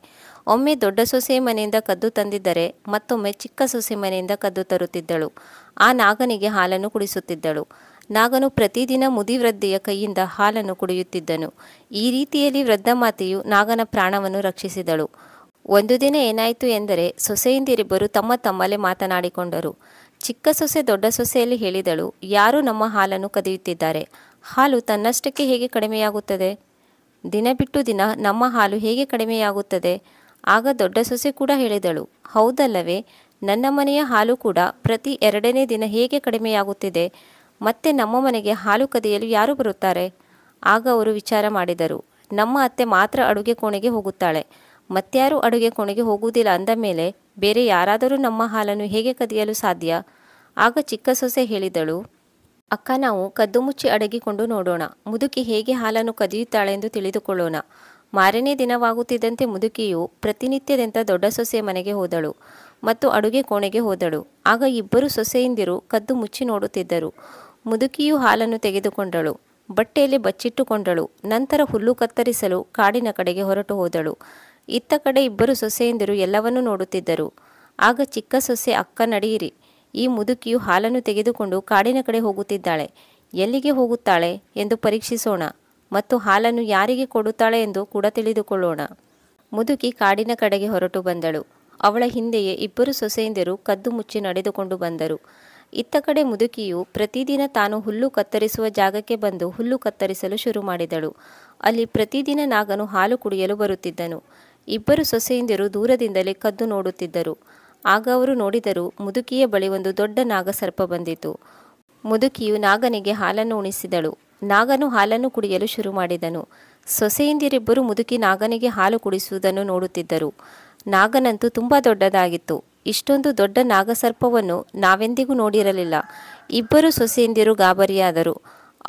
ಒಮ್ಮೆ ದೊಡ್ಡ ಸೊಸೆಯ ಮನೆಯಿಂದ ಕದ್ದು ತಂದಿದ್ದರೆ ಮತ್ತೊಮ್ಮೆ ಚಿಕ್ಕ ಸೊಸೆ ಮನೆಯಿಂದ ಕದ್ದು ತರುತ್ತಿದ್ದಳು. ಆ ನಾಗನಿಗೆ ಹಾಲನ್ನು ಕುಡಿಸುತ್ತಿದ್ದಳು. ನಾಗನು ಪ್ರತಿದಿನ ಮುದಿವೃದ್ಧೆಯ ಕೈಯಿಂದ ಹಾಲನ್ನು ಕುಡಿಯುತ್ತಿದ್ದನು. ಈ ರೀತಿಯಲ್ಲಿ ವೃದ್ಧ ಮಾತೆಯು ನಾಗನ ಪ್ರಾಣವನ್ನು ರಕ್ಷಿಸಿದಳು. ಒಂದು ದಿನ ಏನಾಯಿತು ಎಂದರೆ, ಸೊಸೆಯಂದಿರಿಬ್ಬರು ತಮ್ಮ ತಮ್ಮಲ್ಲೇ ಮಾತನಾಡಿಕೊಂಡರು. ಚಿಕ್ಕ ಸೊಸೆ ದೊಡ್ಡ ಸೊಸೆಯಲ್ಲಿ ಹೇಳಿದಳು, ಯಾರು ನಮ್ಮ ಹಾಲನ್ನು ಕದಿಯುತ್ತಿದ್ದಾರೆ? ಹಾಲು ತನ್ನಷ್ಟಕ್ಕೆ ಹೇಗೆ ಕಡಿಮೆಯಾಗುತ್ತದೆ? ದಿನ ಬಿಟ್ಟು ದಿನ ನಮ್ಮ ಹಾಲು ಹೇಗೆ ಕಡಿಮೆಯಾಗುತ್ತದೆ? ಆಗ ದೊಡ್ಡ ಸೊಸೆ ಕೂಡ ಹೇಳಿದಳು, ಹೌದಲ್ಲವೇ, ನನ್ನ ಮನೆಯ ಹಾಲು ಕೂಡ ಪ್ರತಿ 2ನೇ ದಿನ ಹೇಗೆ ಕಡಿಮೆಯಾಗುತ್ತಿದೆ. ಮತ್ತೆ ನಮ್ಮ ಮನೆಗೆ ಹಾಲು ಕದಿಯಲು ಯಾರು ಬರುತ್ತಾರೆ? ಆಗ ಅವರು ವಿಚಾರ ಮಾಡಿದರು, ನಮ್ಮ ಅತ್ತೆ ಮಾತ್ರ ಅಡುಗೆ ಕೋಣೆಗೆ ಹೋಗುತ್ತಾಳೆ, ಮತ್ಯಾರು ಅಡುಗೆ ಕೋಣೆಗೆ ಹೋಗುವುದಿಲ್ಲ ಅಂದ ಮೇಲೆ ಬೇರೆ ಯಾರಾದರೂ ನಮ್ಮ ಹಾಲನ್ನು ಹೇಗೆ ಕದಿಯಲು ಸಾಧ್ಯ? ಆಗ ಚಿಕ್ಕ ಸೊಸೆ ಹೇಳಿದಳು, ಅಕ್ಕ, ನಾವು ಕದ್ದು ಮುಚ್ಚಿ ಅಡಗಿಕೊಂಡು ನೋಡೋಣ. ಮುದುಕಿ ಹೇಗೆ ಹಾಲನ್ನು ಕದಿಯುತ್ತಾಳೆಂದು ತಿಳಿದುಕೊಳ್ಳೋಣ. ಮಾರನೇ ದಿನವಾಗುತ್ತಿದ್ದಂತೆ ಮುದುಕಿಯು ಪ್ರತಿನಿತ್ಯದಂತೆ ದೊಡ್ಡ ಸೊಸೆಯ ಮನೆಗೆ ಹೋದಳು ಮತ್ತು ಅಡುಗೆ ಕೋಣೆಗೆ ಹೋದಳು. ಆಗ ಇಬ್ಬರು ಸೊಸೆಯಂದಿರು ಕದ್ದು ಮುಚ್ಚಿ ನೋಡುತ್ತಿದ್ದರು. ಮುದುಕಿಯು ಹಾಲನ್ನು ತೆಗೆದುಕೊಂಡಳು, ಬಟ್ಟೆಯಲ್ಲಿ ಬಚ್ಚಿಟ್ಟುಕೊಂಡಳು. ನಂತರ ಹುಲ್ಲು ಕತ್ತರಿಸಲು ಕಾಡಿನ ಕಡೆಗೆ ಹೊರಟು ಹೋದಳು. ಇತ್ತ ಕಡೆ ಇಬ್ಬರು ಸೊಸೆಯಂದಿರು ಎಲ್ಲವನ್ನೂ ನೋಡುತ್ತಿದ್ದರು. ಆಗ ಚಿಕ್ಕ ಸೊಸೆ, ಅಕ್ಕ ನಡೆಯಿರಿ, ಈ ಮುದುಕಿಯು ಹಾಲನ್ನು ತೆಗೆದುಕೊಂಡು ಕಾಡಿನ ಕಡೆ ಹೋಗುತ್ತಿದ್ದಾಳೆ. ಎಲ್ಲಿಗೆ ಹೋಗುತ್ತಾಳೆ ಎಂದು ಪರೀಕ್ಷಿಸೋಣ ಮತ್ತು ಹಾಲನ್ನು ಯಾರಿಗೆ ಕೊಡುತ್ತಾಳೆ ಎಂದು ಕೂಡ ತಿಳಿದುಕೊಳ್ಳೋಣ. ಮುದುಕಿ ಕಾಡಿನ ಕಡೆಗೆ ಹೊರಟು ಬಂದಳು. ಅವಳ ಹಿಂದೆಯೇ ಇಬ್ಬರು ಸೊಸೆಯಂದಿರು ಕದ್ದು ಮುಚ್ಚಿ ನಡೆದುಕೊಂಡು ಬಂದರು. ಇತ್ತ ಕಡೆ ಮುದುಕಿಯು ಪ್ರತಿದಿನ ತಾನು ಹುಲ್ಲು ಕತ್ತರಿಸುವ ಜಾಗಕ್ಕೆ ಬಂದು ಹುಲ್ಲು ಕತ್ತರಿಸಲು ಶುರು ಮಾಡಿದಳು. ಅಲ್ಲಿ ಪ್ರತಿದಿನ ನಾಗನು ಹಾಲು ಕುಡಿಯಲು ಬರುತ್ತಿದ್ದನು. ಇಬ್ಬರು ಸೊಸೆಯಂದಿರು ದೂರದಿಂದಲೇ ಕದ್ದು ನೋಡುತ್ತಿದ್ದರು. ಆಗ ಅವರು ನೋಡಿದರು, ಮುದುಕಿಯ ಬಳಿ ಒಂದು ದೊಡ್ಡ ನಾಗಸರ್ಪ ಬಂದಿತು. ಮುದುಕಿಯು ನಾಗನಿಗೆ ಹಾಲನ್ನು ಉಣಿಸಿದಳು. ನಾಗನು ಹಾಲನ್ನು ಕುಡಿಯಲು ಶುರು ಮಾಡಿದನು. ಸೊಸೆಯಂದಿರಿಬ್ಬರು ಮುದುಕಿ ನಾಗನಿಗೆ ಹಾಲು ಕುಡಿಸುವುದನ್ನು ನೋಡುತ್ತಿದ್ದರು. ನಾಗನಂತೂ ತುಂಬ ದೊಡ್ಡದಾಗಿತ್ತು. ಇಷ್ಟೊಂದು ದೊಡ್ಡ ನಾಗಸರ್ಪವನ್ನು ನಾವೆಂದಿಗೂ ನೋಡಿರಲಿಲ್ಲ. ಇಬ್ಬರು ಸೊಸೆಯಂದಿರು ಗಾಬರಿಯಾದರು.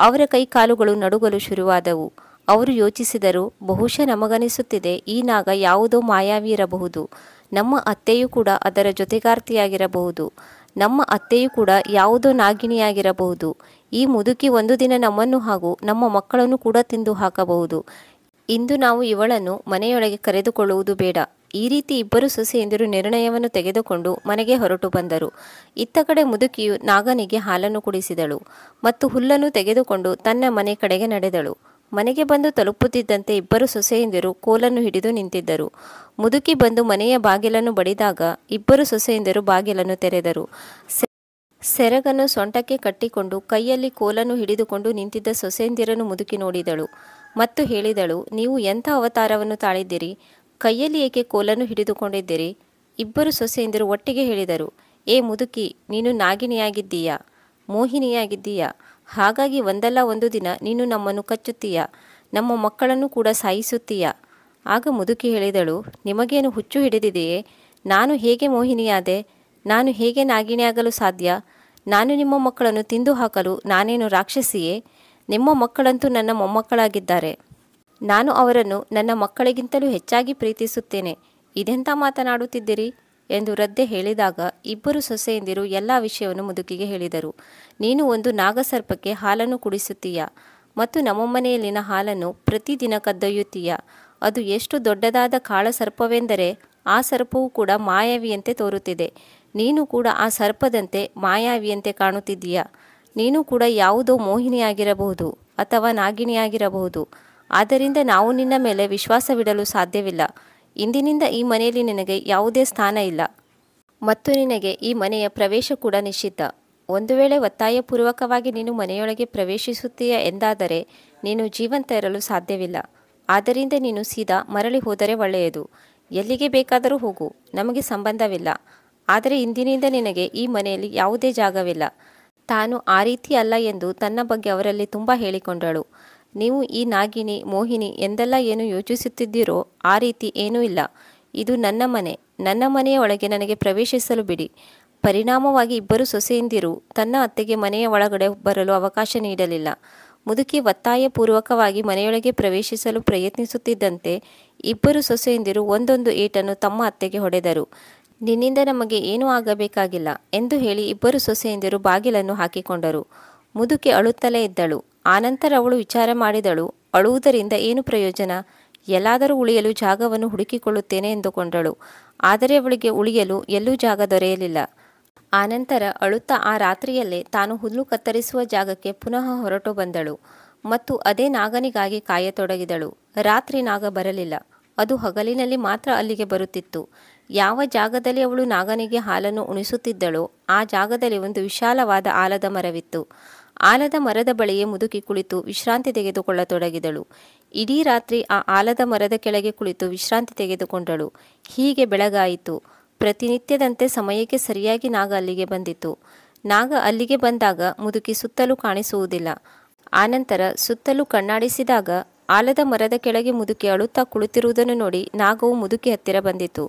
ಅವರ ಕೈ ಕಾಲುಗಳು ನಡುಗಲು ಶುರುವಾದವು. ಅವರು ಯೋಚಿಸಿದರು, ಬಹುಶಃ ನಮಗನಿಸುತ್ತಿದೆ ಈ ನಾಗ ಯಾವುದೋ ಮಾಯಾವಿ ಇರಬಹುದು. ನಮ್ಮ ಅತ್ತೆಯೂ ಕೂಡ ಅದರ ಜೊತೆಗಾರ್ತಿಯಾಗಿರಬಹುದು. ನಮ್ಮ ಅತ್ತೆಯೂ ಕೂಡ ಯಾವುದೋ ನಾಗಿಣಿಯಾಗಿರಬಹುದು. ಈ ಮುದುಕಿ ಒಂದು ದಿನ ನಮ್ಮನ್ನು ಹಾಗೂ ನಮ್ಮ ಮಕ್ಕಳನ್ನು ಕೂಡ ತಿಂದು ಹಾಕಬಹುದು. ಇಂದು ನಾವು ಇವಳನ್ನು ಮನೆಯೊಳಗೆ ಕರೆದುಕೊಳ್ಳುವುದು ಬೇಡ. ಈ ರೀತಿ ಇಬ್ಬರು ಸೊಸೆಯಂದಿರು ನಿರ್ಣಯವನ್ನು ತೆಗೆದುಕೊಂಡು ಮನೆಗೆ ಹೊರಟು ಬಂದರು. ಇತ್ತ ಕಡೆ ಮುದುಕಿಯು ನಾಗನಿಗೆ ಹಾಲನ್ನು ಕುಡಿಸಿದಳು ಮತ್ತು ಹುಲ್ಲನ್ನು ತೆಗೆದುಕೊಂಡು ತನ್ನ ಮನೆ ಕಡೆಗೆ ನಡೆದಳು. ಮನೆಗೆ ಬಂದು ತಲುಪುತ್ತಿದ್ದಂತೆ ಇಬ್ಬರು ಸೊಸೆಯಂದಿರು ಕೋಲನ್ನು ಹಿಡಿದು ನಿಂತಿದ್ದರು. ಮುದುಕಿ ಬಂದು ಮನೆಯ ಬಾಗಿಲನ್ನು ಬಡಿದಾಗ ಇಬ್ಬರು ಸೊಸೆಯಂದಿರು ಬಾಗಿಲನ್ನು ತೆರೆದರು. ಸೆರಗನ್ನು ಸೊಂಟಕ್ಕೆ ಕಟ್ಟಿಕೊಂಡು ಕೈಯಲ್ಲಿ ಕೋಲನ್ನು ಹಿಡಿದುಕೊಂಡು ನಿಂತಿದ್ದ ಸೊಸೆಯಂದಿರನ್ನು ಮುದುಕಿ ನೋಡಿದಳು ಮತ್ತು ಹೇಳಿದಳು, ನೀವು ಎಂಥ ಅವತಾರವನ್ನು ತಾಳಿದ್ದೀರಿ? ಕೈಯಲ್ಲಿ ಏಕೆ ಕೋಲನ್ನು ಹಿಡಿದುಕೊಂಡಿದ್ದೀರಿ? ಇಬ್ಬರು ಸೊಸೆಯಂದಿರು ಒಟ್ಟಿಗೆ ಹೇಳಿದರು, ಏ ಮುದುಕಿ, ನೀನು ನಾಗಿಣಿಯಾಗಿದ್ದೀಯಾ, ಮೋಹಿನಿಯಾಗಿದ್ದೀಯಾ? ಹಾಗಾಗಿ ಒಂದಲ್ಲ ಒಂದು ದಿನ ನೀನು ನಮ್ಮನ್ನು ಕಚ್ಚುತ್ತೀಯಾ, ನಮ್ಮ ಮಕ್ಕಳನ್ನು ಕೂಡ ಸಾಯಿಸುತ್ತೀಯಾ? ಆಗ ಮುದುಕಿ ಹೇಳಿದಳು, ನಿಮಗೇನು ಹುಚ್ಚು ಹಿಡಿದಿದೆಯೇ? ನಾನು ಹೇಗೆ ಮೋಹಿನಿಯಾದೆ? ನಾನು ಹೇಗೆ ನಾಗಿಣಿಯಾಗಲು ಸಾಧ್ಯ? ನಾನು ನಿಮ್ಮ ಮಕ್ಕಳನ್ನು ತಿಂದು ಹಾಕಲು ನಾನೇನು ರಾಕ್ಷಸಿಯೇ? ನಿಮ್ಮ ಮಕ್ಕಳಂತೂ ನನ್ನ ಮೊಮ್ಮಕ್ಕಳಾಗಿದ್ದಾರೆ. ನಾನು ಅವರನ್ನು ನನ್ನ ಮಕ್ಕಳಿಗಿಂತಲೂ ಹೆಚ್ಚಾಗಿ ಪ್ರೀತಿಸುತ್ತೇನೆ. ಇದೆಂಥ ಮಾತನಾಡುತ್ತಿದ್ದೀರಿ ಎಂದು ರದ್ದೆ ಹೇಳಿದಾಗ ಇಬ್ಬರು ಸೊಸೆಯಂದಿರು ಎಲ್ಲ ವಿಷಯವನ್ನು ಮುದುಕಿಗೆ ಹೇಳಿದರು. ನೀನು ಒಂದು ನಾಗಸರ್ಪಕ್ಕೆ ಹಾಲನ್ನು ಕುಡಿಸುತ್ತೀಯಾ ಮತ್ತು ನಮ್ಮ ಮನೆಯಲ್ಲಿನ ಹಾಲನ್ನು ಪ್ರತಿದಿನ ಕದ್ದೊಯ್ಯುತ್ತೀಯಾ. ಅದು ಎಷ್ಟು ದೊಡ್ಡದಾದ ಕಾಳಸರ್ಪವೆಂದರೆ ಆ ಸರ್ಪವೂ ಕೂಡ ಮಾಯಾವಿಯಂತೆ ತೋರುತ್ತಿದೆ. ನೀನು ಕೂಡ ಆ ಸರ್ಪದಂತೆ ಮಾಯಾವಿಯಂತೆ ಕಾಣುತ್ತಿದ್ದೀಯಾ. ನೀನು ಕೂಡ ಯಾವುದೋ ಮೋಹಿನಿಯಾಗಿರಬಹುದು ಅಥವಾ ನಾಗಿಣಿಯಾಗಿರಬಹುದು. ಆದ್ದರಿಂದ ನಾವು ನಿನ್ನ ಮೇಲೆ ವಿಶ್ವಾಸವಿಡಲು ಸಾಧ್ಯವಿಲ್ಲ. ಇಂದಿನಿಂದ ಈ ಮನೆಯಲ್ಲಿ ನಿನಗೆ ಯಾವುದೇ ಸ್ಥಾನ ಇಲ್ಲ ಮತ್ತು ನಿನಗೆ ಈ ಮನೆಯ ಪ್ರವೇಶ ಕೂಡ ನಿಷಿದ್ಧ. ಒಂದು ವೇಳೆ ಒತ್ತಾಯಪೂರ್ವಕವಾಗಿ ನೀನು ಮನೆಯೊಳಗೆ ಪ್ರವೇಶಿಸುತ್ತೀಯ ಎಂದಾದರೆ ನೀನು ಜೀವಂತ ಇರಲು ಸಾಧ್ಯವಿಲ್ಲ. ಆದ್ದರಿಂದ ನೀನು ಸೀದಾ ಮರಳಿ ಹೋದರೆ ಒಳ್ಳೆಯದು. ಎಲ್ಲಿಗೆ ಬೇಕಾದರೂ ಹೋಗು, ನಮಗೆ ಸಂಬಂಧವಿಲ್ಲ. ಆದರೆ ಇಂದಿನಿಂದ ನಿನಗೆ ಈ ಮನೆಯಲ್ಲಿ ಯಾವುದೇ ಜಾಗವಿಲ್ಲ. ತಾನು ಆ ರೀತಿ ಅಲ್ಲ ಎಂದು ತನ್ನ ಬಗ್ಗೆ ಅವರಲ್ಲಿ ತುಂಬ ಹೇಳಿಕೊಂಡಳು. ನೀವು ಈ ನಾಗಿನಿ ಮೋಹಿನಿ ಎಂದೆಲ್ಲ ಏನು ಯೋಚಿಸುತ್ತಿದ್ದೀರೋ ಆ ರೀತಿ ಏನೂ ಇಲ್ಲ. ಇದು ನನ್ನ ಮನೆ. ನನ್ನ ಮನೆಯ ಒಳಗೆ ನನಗೆ ಪ್ರವೇಶಿಸಲು ಬಿಡಿ. ಪರಿಣಾಮವಾಗಿ ಇಬ್ಬರು ಸೊಸೆಯಂದಿರು ತನ್ನ ಅತ್ತೆಗೆ ಮನೆಯ ಒಳಗಡೆ ಬರಲು ಅವಕಾಶ ನೀಡಲಿಲ್ಲ. ಮುದುಕಿ ಒತ್ತಾಯಪೂರ್ವಕವಾಗಿ ಮನೆಯೊಳಗೆ ಪ್ರವೇಶಿಸಲು ಪ್ರಯತ್ನಿಸುತ್ತಿದ್ದಂತೆ ಇಬ್ಬರು ಸೊಸೆಯಂದಿರು ಒಂದೊಂದು ಏಟನ್ನು ತಮ್ಮ ಅತ್ತೆಗೆ ಹೊಡೆದರು. ನಿನ್ನಿಂದ ನಮಗೆ ಏನೂ ಆಗಬೇಕಾಗಿಲ್ಲ ಎಂದು ಹೇಳಿ ಇಬ್ಬರು ಸೊಸೆಯಂದಿರು ಬಾಗಿಲನ್ನು ಹಾಕಿಕೊಂಡರು. ಮುದುಕಿ ಅಳುತ್ತಲೇ ಇದ್ದಳು. ಆನಂತರ ಅವಳು ವಿಚಾರ ಮಾಡಿದಳು, ಅಳುವುದರಿಂದ ಏನು ಪ್ರಯೋಜನ? ಎಲ್ಲಾದರೂ ಉಳಿಯಲು ಜಾಗವನ್ನು ಹುಡುಕಿಕೊಳ್ಳುತ್ತೇನೆ ಎಂದುಕೊಂಡಳು. ಆದರೆ ಅವಳಿಗೆ ಉಳಿಯಲು ಎಲ್ಲೂ ಜಾಗ ದೊರೆಯಲಿಲ್ಲ. ಆನಂತರ ಅಳುತ್ತಾ ಆ ರಾತ್ರಿಯಲ್ಲೇ ತಾನು ಹುಲ್ಲು ಕತ್ತರಿಸುವ ಜಾಗಕ್ಕೆ ಪುನಃ ಹೊರಟು ಬಂದಳು ಮತ್ತು ಅದೇ ನಾಗನಿಗಾಗಿ ಕಾಯತೊಡಗಿದಳು. ರಾತ್ರಿ ನಾಗ ಬರಲಿಲ್ಲ. ಅದು ಹಗಲಿನಲ್ಲಿ ಮಾತ್ರ ಅಲ್ಲಿಗೆ ಬರುತ್ತಿತ್ತು. ಯಾವ ಜಾಗದಲ್ಲಿ ಅವಳು ನಾಗನಿಗೆ ಹಾಲನ್ನು ಉಣಿಸುತ್ತಿದ್ದಳೋ ಆ ಜಾಗದಲ್ಲಿ ಒಂದು ವಿಶಾಲವಾದ ಆಲದ ಮರವಿತ್ತು. ಆಲದ ಮರದ ಬಳಿಯೇ ಮುದುಕಿ ಕುಳಿತು ವಿಶ್ರಾಂತಿ ತೆಗೆದುಕೊಳ್ಳತೊಡಗಿದಳು. ಇಡೀ ರಾತ್ರಿ ಆ ಆಲದ ಮರದ ಕೆಳಗೆ ಕುಳಿತು ವಿಶ್ರಾಂತಿ ತೆಗೆದುಕೊಂಡಳು. ಹೀಗೆ ಬೆಳಗಾಯಿತು. ಪ್ರತಿನಿತ್ಯದಂತೆ ಸಮಯಕ್ಕೆ ಸರಿಯಾಗಿ ನಾಗ ಅಲ್ಲಿಗೆ ಬಂದಿತು. ನಾಗ ಅಲ್ಲಿಗೆ ಬಂದಾಗ ಮುದುಕಿ ಸುತ್ತಲೂ ಕಾಣಿಸುವುದಿಲ್ಲ. ಆನಂತರ ಸುತ್ತಲೂ ಕಣ್ಣಾಡಿಸಿದಾಗ ಆಲದ ಮರದ ಕೆಳಗೆ ಮುದುಕಿ ಅಳುತ್ತಾ ಕುಳಿತಿರುವುದನ್ನು ನೋಡಿ ನಾಗವು ಮುದುಕಿ ಹತ್ತಿರ ಬಂದಿತು.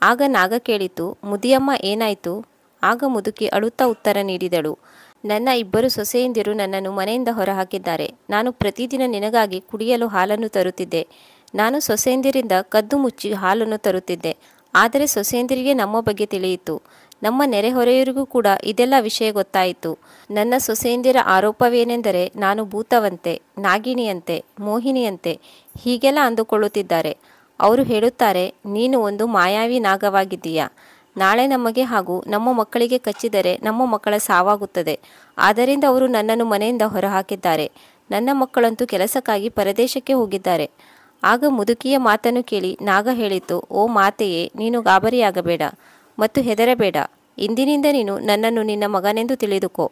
ಆಗ ನಾಗ ಕೇಳಿತು, ಮುದಿಯಮ್ಮ ಏನಾಯಿತು? ಆಗ ಮುದುಕಿ ಅಳುತ್ತಾ ಉತ್ತರ ನೀಡಿದಳು, ನನ್ನ ಇಬ್ಬರು ಸೊಸೆಯಂದಿರು ನನ್ನನ್ನು ಮನೆಯಿಂದ ಹೊರಹಾಕಿದ್ದಾರೆ. ನಾನು ಪ್ರತಿದಿನ ನಿನಗಾಗಿ ಕುಡಿಯಲು ಹಾಲನ್ನು ತರುತ್ತಿದ್ದೆ. ನಾನು ಸೊಸೆಯಂದಿರಿಂದ ಕದ್ದು ಮುಚ್ಚಿ ಹಾಲನ್ನು ತರುತ್ತಿದ್ದೆ. ಆದರೆ ಸೊಸೆಯಂದಿರಿಗೆ ನಮ್ಮ ಬಗ್ಗೆ ತಿಳಿಯಿತು. ನಮ್ಮ ನೆರೆಹೊರೆಯವರಿಗೂ ಕೂಡ ಇದೆಲ್ಲ ವಿಷಯ ಗೊತ್ತಾಯಿತು. ನನ್ನ ಸೊಸೆಯಂದಿರ ಆರೋಪವೇನೆಂದರೆ ನಾನು ಭೂತವಂತೆ, ನಾಗಿಣಿಯಂತೆ, ಮೋಹಿನಿಯಂತೆ ಹೀಗೆಲ್ಲ ಅಂದುಕೊಳ್ಳುತ್ತಿದ್ದಾರೆ. ಅವರು ಹೇಳುತ್ತಾರೆ, ನೀನು ಒಂದು ಮಾಯಾವಿ ನಾಗವಾಗಿದ್ದೀಯಾ. ನಾಳೆ ನಮಗೆ ಹಾಗೂ ನಮ್ಮ ಮಕ್ಕಳಿಗೆ ಕಚ್ಚಿದರೆ ನಮ್ಮ ಮಕ್ಕಳ ಸಾವಾಗುತ್ತದೆ. ಆದ್ದರಿಂದ ಅವರು ನನ್ನನ್ನು ಮನೆಯಿಂದ ಹೊರಹಾಕಿದ್ದಾರೆ. ನನ್ನ ಮಕ್ಕಳಂತೂ ಕೆಲಸಕ್ಕಾಗಿ ಪರದೇಶಕ್ಕೆ ಹೋಗಿದ್ದಾರೆ. ಆಗ ಮುದುಕಿಯ ಮಾತನ್ನು ಕೇಳಿ ನಾಗ ಹೇಳಿತು, ಓ ಮಾತೆಯೇ, ನೀನು ಗಾಬರಿಯಾಗಬೇಡ ಮತ್ತು ಹೆದರಬೇಡ. ಇಂದಿನಿಂದ ನೀನು ನನ್ನನ್ನು ನಿನ್ನ ಮಗನೆಂದು ತಿಳಿದುಕೋ.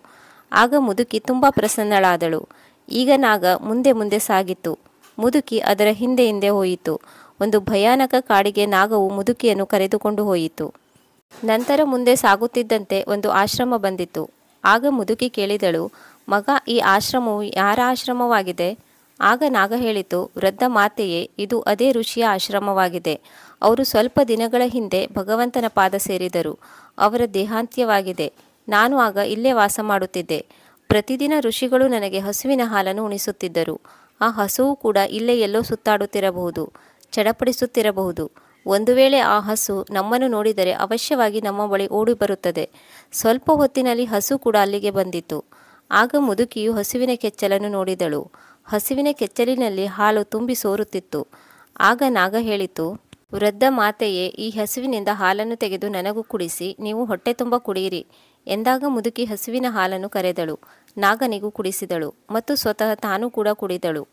ಆಗ ಮುದುಕಿ ತುಂಬ ಪ್ರಸನ್ನಳಾದಳು. ಈಗ ನಾಗ ಮುಂದೆ ಮುಂದೆ ಸಾಗಿತು. ಮುದುಕಿ ಅದರ ಹಿಂದೆ ಹಿಂದೆ ಹೋಯಿತು. ಒಂದು ಭಯಾನಕ ಕಾಡಿಗೆ ನಾಗವು ಮುದುಕಿಯನ್ನು ಕರೆದುಕೊಂಡು ಹೋಯಿತು. ನಂತರ ಮುಂದೆ ಸಾಗುತ್ತಿದ್ದಂತೆ ಒಂದು ಆಶ್ರಮ ಬಂದಿತು. ಆಗ ಮುದುಕಿ ಕೇಳಿದಳು, ಮಗ, ಈ ಆಶ್ರಮವು ಯಾರ ಆಶ್ರಮವಾಗಿದೆ? ಆಗ ನಾಗ ಹೇಳಿತು, ವೃದ್ಧ ಮಾತೆಯೇ, ಇದು ಅದೇ ಋಷಿಯ ಆಶ್ರಮವಾಗಿದೆ. ಅವರು ಸ್ವಲ್ಪ ದಿನಗಳ ಹಿಂದೆ ಭಗವಂತನ ಪಾದ ಸೇರಿದರು. ಅವರ ದೇಹಾಂತ್ಯವಾಗಿದೆ. ನಾನು ಆಗ ಇಲ್ಲೇ ವಾಸ ಮಾಡುತ್ತಿದ್ದೆ. ಪ್ರತಿದಿನ ಋಷಿಗಳು ನನಗೆ ಹಸುವಿನ ಹಾಲನ್ನು ಉಣಿಸುತ್ತಿದ್ದರು. ಆ ಹಸುವು ಕೂಡ ಇಲ್ಲೇ ಎಲ್ಲೋ ಸುತ್ತಾಡುತ್ತಿರಬಹುದು, ಚಡಪಡಿಸುತ್ತಿರಬಹುದು. ಒಂದು ವೇಳೆ ಆ ಹಸು ನಮ್ಮನ್ನು ನೋಡಿದರೆ ಅವಶ್ಯವಾಗಿ ನಮ್ಮ ಬಳಿ ಓಡಿ ಬರುತ್ತದೆ. ಸ್ವಲ್ಪ ಹೊತ್ತಿನಲ್ಲಿ ಹಸು ಕೂಡ ಅಲ್ಲಿಗೆ ಬಂದಿತು. ಆಗ ಮುದುಕಿಯು ಹಸುವಿನ ಕೆಚ್ಚಲನ್ನು ನೋಡಿದಳು. ಹಸುವಿನ ಕೆಚ್ಚಲಿನಲ್ಲಿ ಹಾಲು ತುಂಬಿ ಸೋರುತ್ತಿತ್ತು. ಆಗ ನಾಗ ಹೇಳಿತು, ವೃದ್ಧ ಮಾತೆಯೇ, ಈ ಹಸುವಿನಿಂದ ಹಾಲನ್ನು ತೆಗೆದು ನನಗೂ ಕುಡಿಸಿ, ನೀವು ಹೊಟ್ಟೆ ತುಂಬ ಕುಡಿಯಿರಿ ಎಂದಾಗ ಮುದುಕಿ ಹಸುವಿನ ಹಾಲನ್ನು ಕರೆದಳು. ನಾಗನಿಗೂ ಕುಡಿಸಿದಳು ಮತ್ತು ಸ್ವತಃ ತಾನೂ ಕೂಡ ಕುಡಿದಳು.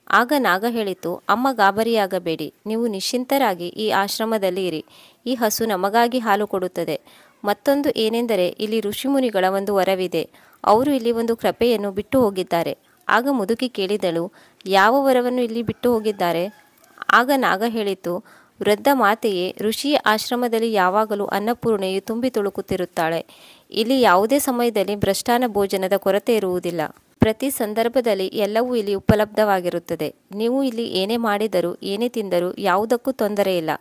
ಆಗ ನಾಗ ಹೇಳಿತು, ಅಮ್ಮ, ಗಾಬರಿಯಾಗಬೇಡಿ, ನೀವು ನಿಶ್ಚಿಂತರಾಗಿ ಈ ಆಶ್ರಮದಲ್ಲಿ ಇರಿ. ಈ ಹಸು ನಮಗಾಗಿ ಹಾಲು ಕೊಡುತ್ತದೆ. ಮತ್ತೊಂದು ಏನೆಂದರೆ, ಇಲ್ಲಿ ಋಷಿಮುನಿಗಳ ಒಂದು ವರವಿದೆ. ಅವರು ಇಲ್ಲಿ ಒಂದು ಕೃಪೆಯನ್ನು ಬಿಟ್ಟು ಹೋಗಿದ್ದಾರೆ. ಆಗ ಮುದುಕಿ ಕೇಳಿದಳು, ಯಾವ ವರವನ್ನು ಇಲ್ಲಿ ಬಿಟ್ಟು ಹೋಗಿದ್ದಾರೆ? ಆಗ ನಾಗ ಹೇಳಿತು, ವೃದ್ಧ ಮಾತೆಯೇ, ಋಷಿಯ ಆಶ್ರಮದಲ್ಲಿ ಯಾವಾಗಲೂ ಅನ್ನಪೂರ್ಣೆಯು ತುಂಬಿ ತುಳುಕುತ್ತಿರುತ್ತಾಳೆ. ಇಲ್ಲಿ ಯಾವುದೇ ಸಮಯದಲ್ಲಿ ಮೃಷ್ಟಾನ್ನ ಭೋಜನದ ಕೊರತೆ ಇರುವುದಿಲ್ಲ. ಪ್ರತಿ ಸಂದರ್ಭದಲ್ಲಿ ಎಲ್ಲವೂ ಇಲ್ಲಿ ಉಪಲಬ್ಧವಾಗಿರುತ್ತದೆ. ನೀವು ಇಲ್ಲಿ ಏನೇ ಮಾಡಿದರೂ ಏನೇ ತಿಂದರೂ ಯಾವುದಕ್ಕೂ ತೊಂದರೆ ಇಲ್ಲ.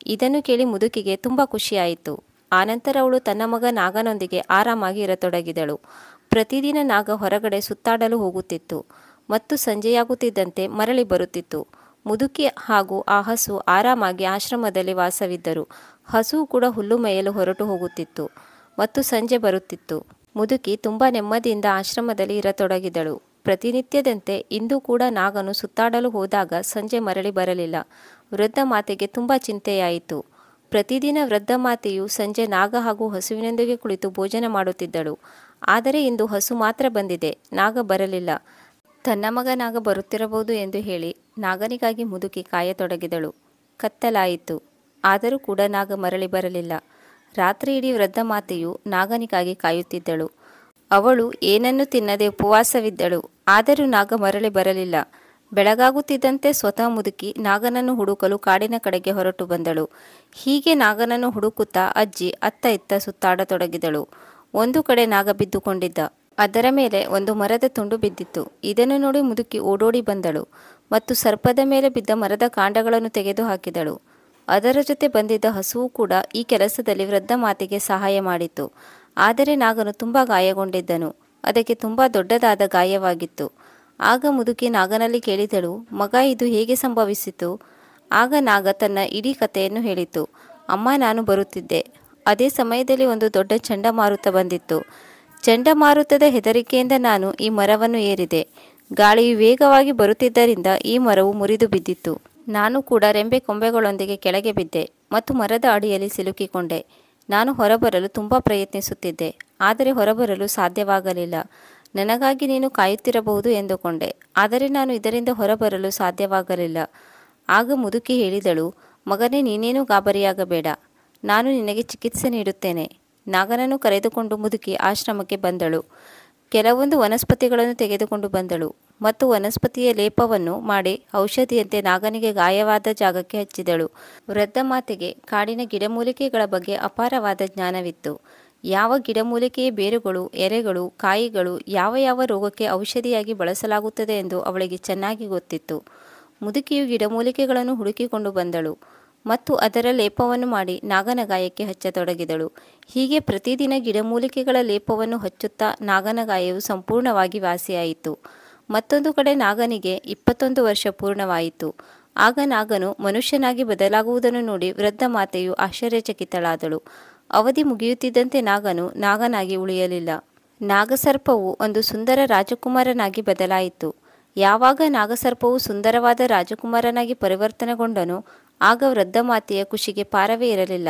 ಇದನ್ನು ಕೇಳಿ ಮುದುಕಿಗೆ ತುಂಬ ಖುಷಿಯಾಯಿತು. ಆನಂತರ ಅವಳು ತನ್ನ ಮಗ ನಾಗನೊಂದಿಗೆ ಆರಾಮಾಗಿ ಇರತೊಡಗಿದಳು. ಪ್ರತಿದಿನ ನಾಗ ಹೊರಗಡೆ ಸುತ್ತಾಡಲು ಹೋಗುತ್ತಿತ್ತು ಮತ್ತು ಸಂಜೆಯಾಗುತ್ತಿದ್ದಂತೆ ಮರಳಿ ಬರುತ್ತಿತ್ತು. ಮುದುಕಿ ಹಾಗೂ ಆ ಹಸು ಆರಾಮಾಗಿ ಆಶ್ರಮದಲ್ಲಿ ವಾಸವಿದ್ದರು. ಹಸು ಕೂಡ ಹುಲ್ಲು ಮೇಯಲು ಹೊರಟು ಹೋಗುತ್ತಿತ್ತು ಮತ್ತು ಸಂಜೆ ಬರುತ್ತಿತ್ತು. ಮುದುಕಿ ತುಂಬ ನೆಮ್ಮದಿಯಿಂದ ಆಶ್ರಮದಲ್ಲಿ ಇರತೊಡಗಿದಳು. ಪ್ರತಿನಿತ್ಯದಂತೆ ಇಂದು ಕೂಡ ನಾಗನು ಸುತ್ತಾಡಲು ಹೋದಾಗ ಸಂಜೆ ಮರಳಿ ಬರಲಿಲ್ಲ. ವೃದ್ಧ ಮಾತೆಗೆ ತುಂಬ ಚಿಂತೆಯಾಯಿತು. ಪ್ರತಿದಿನ ವೃದ್ಧ ಮಾತೆಯು ಸಂಜೆ ನಾಗ ಹಾಗೂ ಹಸುವಿನೊಂದಿಗೆ ಕುಳಿತು ಭೋಜನ ಮಾಡುತ್ತಿದ್ದಳು. ಆದರೆ ಇಂದು ಹಸು ಮಾತ್ರ ಬಂದಿದೆ, ನಾಗ ಬರಲಿಲ್ಲ. ತನ್ನ ಮಗ ನಾಗ ಬರುತ್ತಿರಬಹುದು ಎಂದು ಹೇಳಿ ನಾಗನಿಗಾಗಿ ಮುದುಕಿ ಕಾಯತೊಡಗಿದಳು. ಕತ್ತಲಾಯಿತು, ಆದರೂ ಕೂಡ ನಾಗ ಮರಳಿ ಬರಲಿಲ್ಲ. ರಾತ್ರಿ ಇಡೀ ವೃದ್ಧ ಮಾತೆಯು ನಾಗನಿಗಾಗಿ ಕಾಯುತ್ತಿದ್ದಳು. ಅವಳು ಏನನ್ನೂ ತಿನ್ನದೆ ಉಪವಾಸವಿದ್ದಳು. ಆದರೂ ನಾಗ ಮರಳಿ ಬರಲಿಲ್ಲ. ಬೆಳಗಾಗುತ್ತಿದ್ದಂತೆ ಸ್ವತಃ ಮುದುಕಿ ನಾಗನನ್ನು ಹುಡುಕಲು ಕಾಡಿನ ಕಡೆಗೆ ಹೊರಟು ಬಂದಳು. ಹೀಗೆ ನಾಗನನ್ನು ಹುಡುಕುತ್ತಾ ಅಜ್ಜಿ ಅತ್ತ ಇತ್ತ ಸುತ್ತಾಡತೊಡಗಿದಳು. ಒಂದು ಕಡೆ ನಾಗ ಬಿದ್ದುಕೊಂಡಿದ್ದ. ಅದರ ಮೇಲೆ ಒಂದು ಮರದ ತುಂಡು ಬಿದ್ದಿತ್ತು. ಇದನ್ನು ನೋಡಿ ಮುದುಕಿ ಓಡೋಡಿ ಬಂದಳು ಮತ್ತು ಸರ್ಪದ ಮೇಲೆ ಬಿದ್ದ ಮರದ ಕಾಂಡಗಳನ್ನು ತೆಗೆದು ಹಾಕಿದಳು. ಅದರ ಜೊತೆ ಬಂದಿದ್ದ ಹಸುವು ಕೂಡ ಈ ಕೆಲಸದಲ್ಲಿ ವೃದ್ಧ ಮಾತೆಗೆ ಸಹಾಯ ಮಾಡಿತು. ಆದರೆ ನಾಗನು ತುಂಬ ಗಾಯಗೊಂಡಿದ್ದನು. ಅದಕ್ಕೆ ತುಂಬ ದೊಡ್ಡದಾದ ಗಾಯವಾಗಿತ್ತು. ಆಗ ಮುದುಕಿ ನಾಗನಲ್ಲಿ ಕೇಳಿದಳು, ಮಗ, ಇದು ಹೇಗೆ ಸಂಭವಿಸಿತು? ಆಗ ನಾಗ ತನ್ನ ಇಡೀ ಕಥೆಯನ್ನು ಹೇಳಿತು. ಅಮ್ಮ, ನಾನು ಬರುತ್ತಿದ್ದೆ. ಅದೇ ಸಮಯದಲ್ಲಿ ಒಂದು ದೊಡ್ಡ ಚಂಡಮಾರುತ ಬಂದಿತ್ತು. ಚಂಡಮಾರುತದ ಹೆದರಿಕೆಯಿಂದ ನಾನು ಈ ಮರವನ್ನು ಏರಿದೆ. ಗಾಳಿಯು ವೇಗವಾಗಿ ಬರುತ್ತಿದ್ದರಿಂದ ಈ ಮರವು ಮುರಿದು ಬಿದ್ದಿತ್ತು. ನಾನು ಕೂಡ ರೆಂಬೆ ಕೊಂಬೆಗಳೊಂದಿಗೆ ಕೆಳಗೆ ಬಿದ್ದೆ ಮತ್ತು ಮರದ ಅಡಿಯಲ್ಲಿ ಸಿಲುಕಿಕೊಂಡೆ. ನಾನು ಹೊರಬರಲು ತುಂಬ ಪ್ರಯತ್ನಿಸುತ್ತಿದ್ದೆ, ಆದರೆ ಹೊರಬರಲು ಸಾಧ್ಯವಾಗಲಿಲ್ಲ. ನನಗಾಗಿ ನೀನು ಕಾಯುತ್ತಿರಬಹುದು ಎಂದುಕೊಂಡೆ, ಆದರೆ ನಾನು ಇದರಿಂದ ಹೊರಬರಲು ಸಾಧ್ಯವಾಗಲಿಲ್ಲ. ಆಗ ಮುದುಕಿ ಹೇಳಿದಳು, ಮಗನೇ, ನೀನೇನೂ ಗಾಬರಿಯಾಗಬೇಡ, ನಾನು ನಿನಗೆ ಚಿಕಿತ್ಸೆ ನೀಡುತ್ತೇನೆ. ನಾಗನನ್ನು ಕರೆದುಕೊಂಡು ಮುದುಕಿ ಆಶ್ರಮಕ್ಕೆ ಬಂದಳು. ಕೆಲವೊಂದು ವನಸ್ಪತಿಗಳನ್ನು ತೆಗೆದುಕೊಂಡು ಬಂದಳು ಮತ್ತು ವನಸ್ಪತಿಯ ಲೇಪವನ್ನು ಮಾಡಿ ಔಷಧಿಯಂತೆ ನಾಗನಿಗೆ ಗಾಯವಾದ ಜಾಗಕ್ಕೆ ಹಚ್ಚಿದಳು. ವೃದ್ಧ ಮಾತೆಗೆ ಕಾಡಿನ ಗಿಡಮೂಲಿಕೆಗಳ ಬಗ್ಗೆ ಅಪಾರವಾದ ಜ್ಞಾನವಿತ್ತು. ಯಾವ ಗಿಡಮೂಲಿಕೆಯ ಬೇರುಗಳು, ಎಲೆಗಳು, ಕಾಯಿಗಳು ಯಾವ ಯಾವ ರೋಗಕ್ಕೆ ಔಷಧಿಯಾಗಿ ಬಳಸಲಾಗುತ್ತದೆ ಎಂದು ಅವಳಿಗೆ ಚೆನ್ನಾಗಿ ಗೊತ್ತಿತ್ತು. ಮುದುಕಿಯು ಗಿಡಮೂಲಿಕೆಗಳನ್ನು ಹುಡುಕಿಕೊಂಡು ಬಂದಳು ಮತ್ತು ಅದರ ಲೇಪವನ್ನು ಮಾಡಿ ನಾಗನ ಗಾಯಕ್ಕೆ ಹಚ್ಚತೊಡಗಿದಳು. ಹೀಗೆ ಪ್ರತಿದಿನ ಗಿಡಮೂಲಿಕೆಗಳ ಲೇಪವನ್ನು ಹಚ್ಚುತ್ತಾ ನಾಗನ ಗಾಯವು ಸಂಪೂರ್ಣವಾಗಿ ವಾಸಿಯಾಯಿತು. ಮತ್ತೊಂದು ಕಡೆ ನಾಗನಿಗೆ 21 ವರ್ಷ ಪೂರ್ಣವಾಯಿತು. ಆಗ ನಾಗನು ಮನುಷ್ಯನಾಗಿ ಬದಲಾಗುವುದನ್ನು ನೋಡಿ ವೃದ್ಧ ಮಾತೆಯು ಆಶ್ಚರ್ಯಚಕಿತಳಾದಳು. ಅವಧಿ ಮುಗಿಯುತ್ತಿದ್ದಂತೆ ನಾಗನು ನಾಗನಾಗಿ ಉಳಿಯಲಿಲ್ಲ. ನಾಗಸರ್ಪವು ಒಂದು ಸುಂದರ ರಾಜಕುಮಾರನಾಗಿ ಬದಲಾಯಿತು. ಯಾವಾಗ ನಾಗಸರ್ಪವು ಸುಂದರವಾದ ರಾಜಕುಮಾರನಾಗಿ ಪರಿವರ್ತನೆಗೊಂಡನೋ ಆಗ ವೃದ್ಧ ಮಾತೆಯ ಖುಷಿಗೆ ಪಾರವೇ ಇರಲಿಲ್ಲ.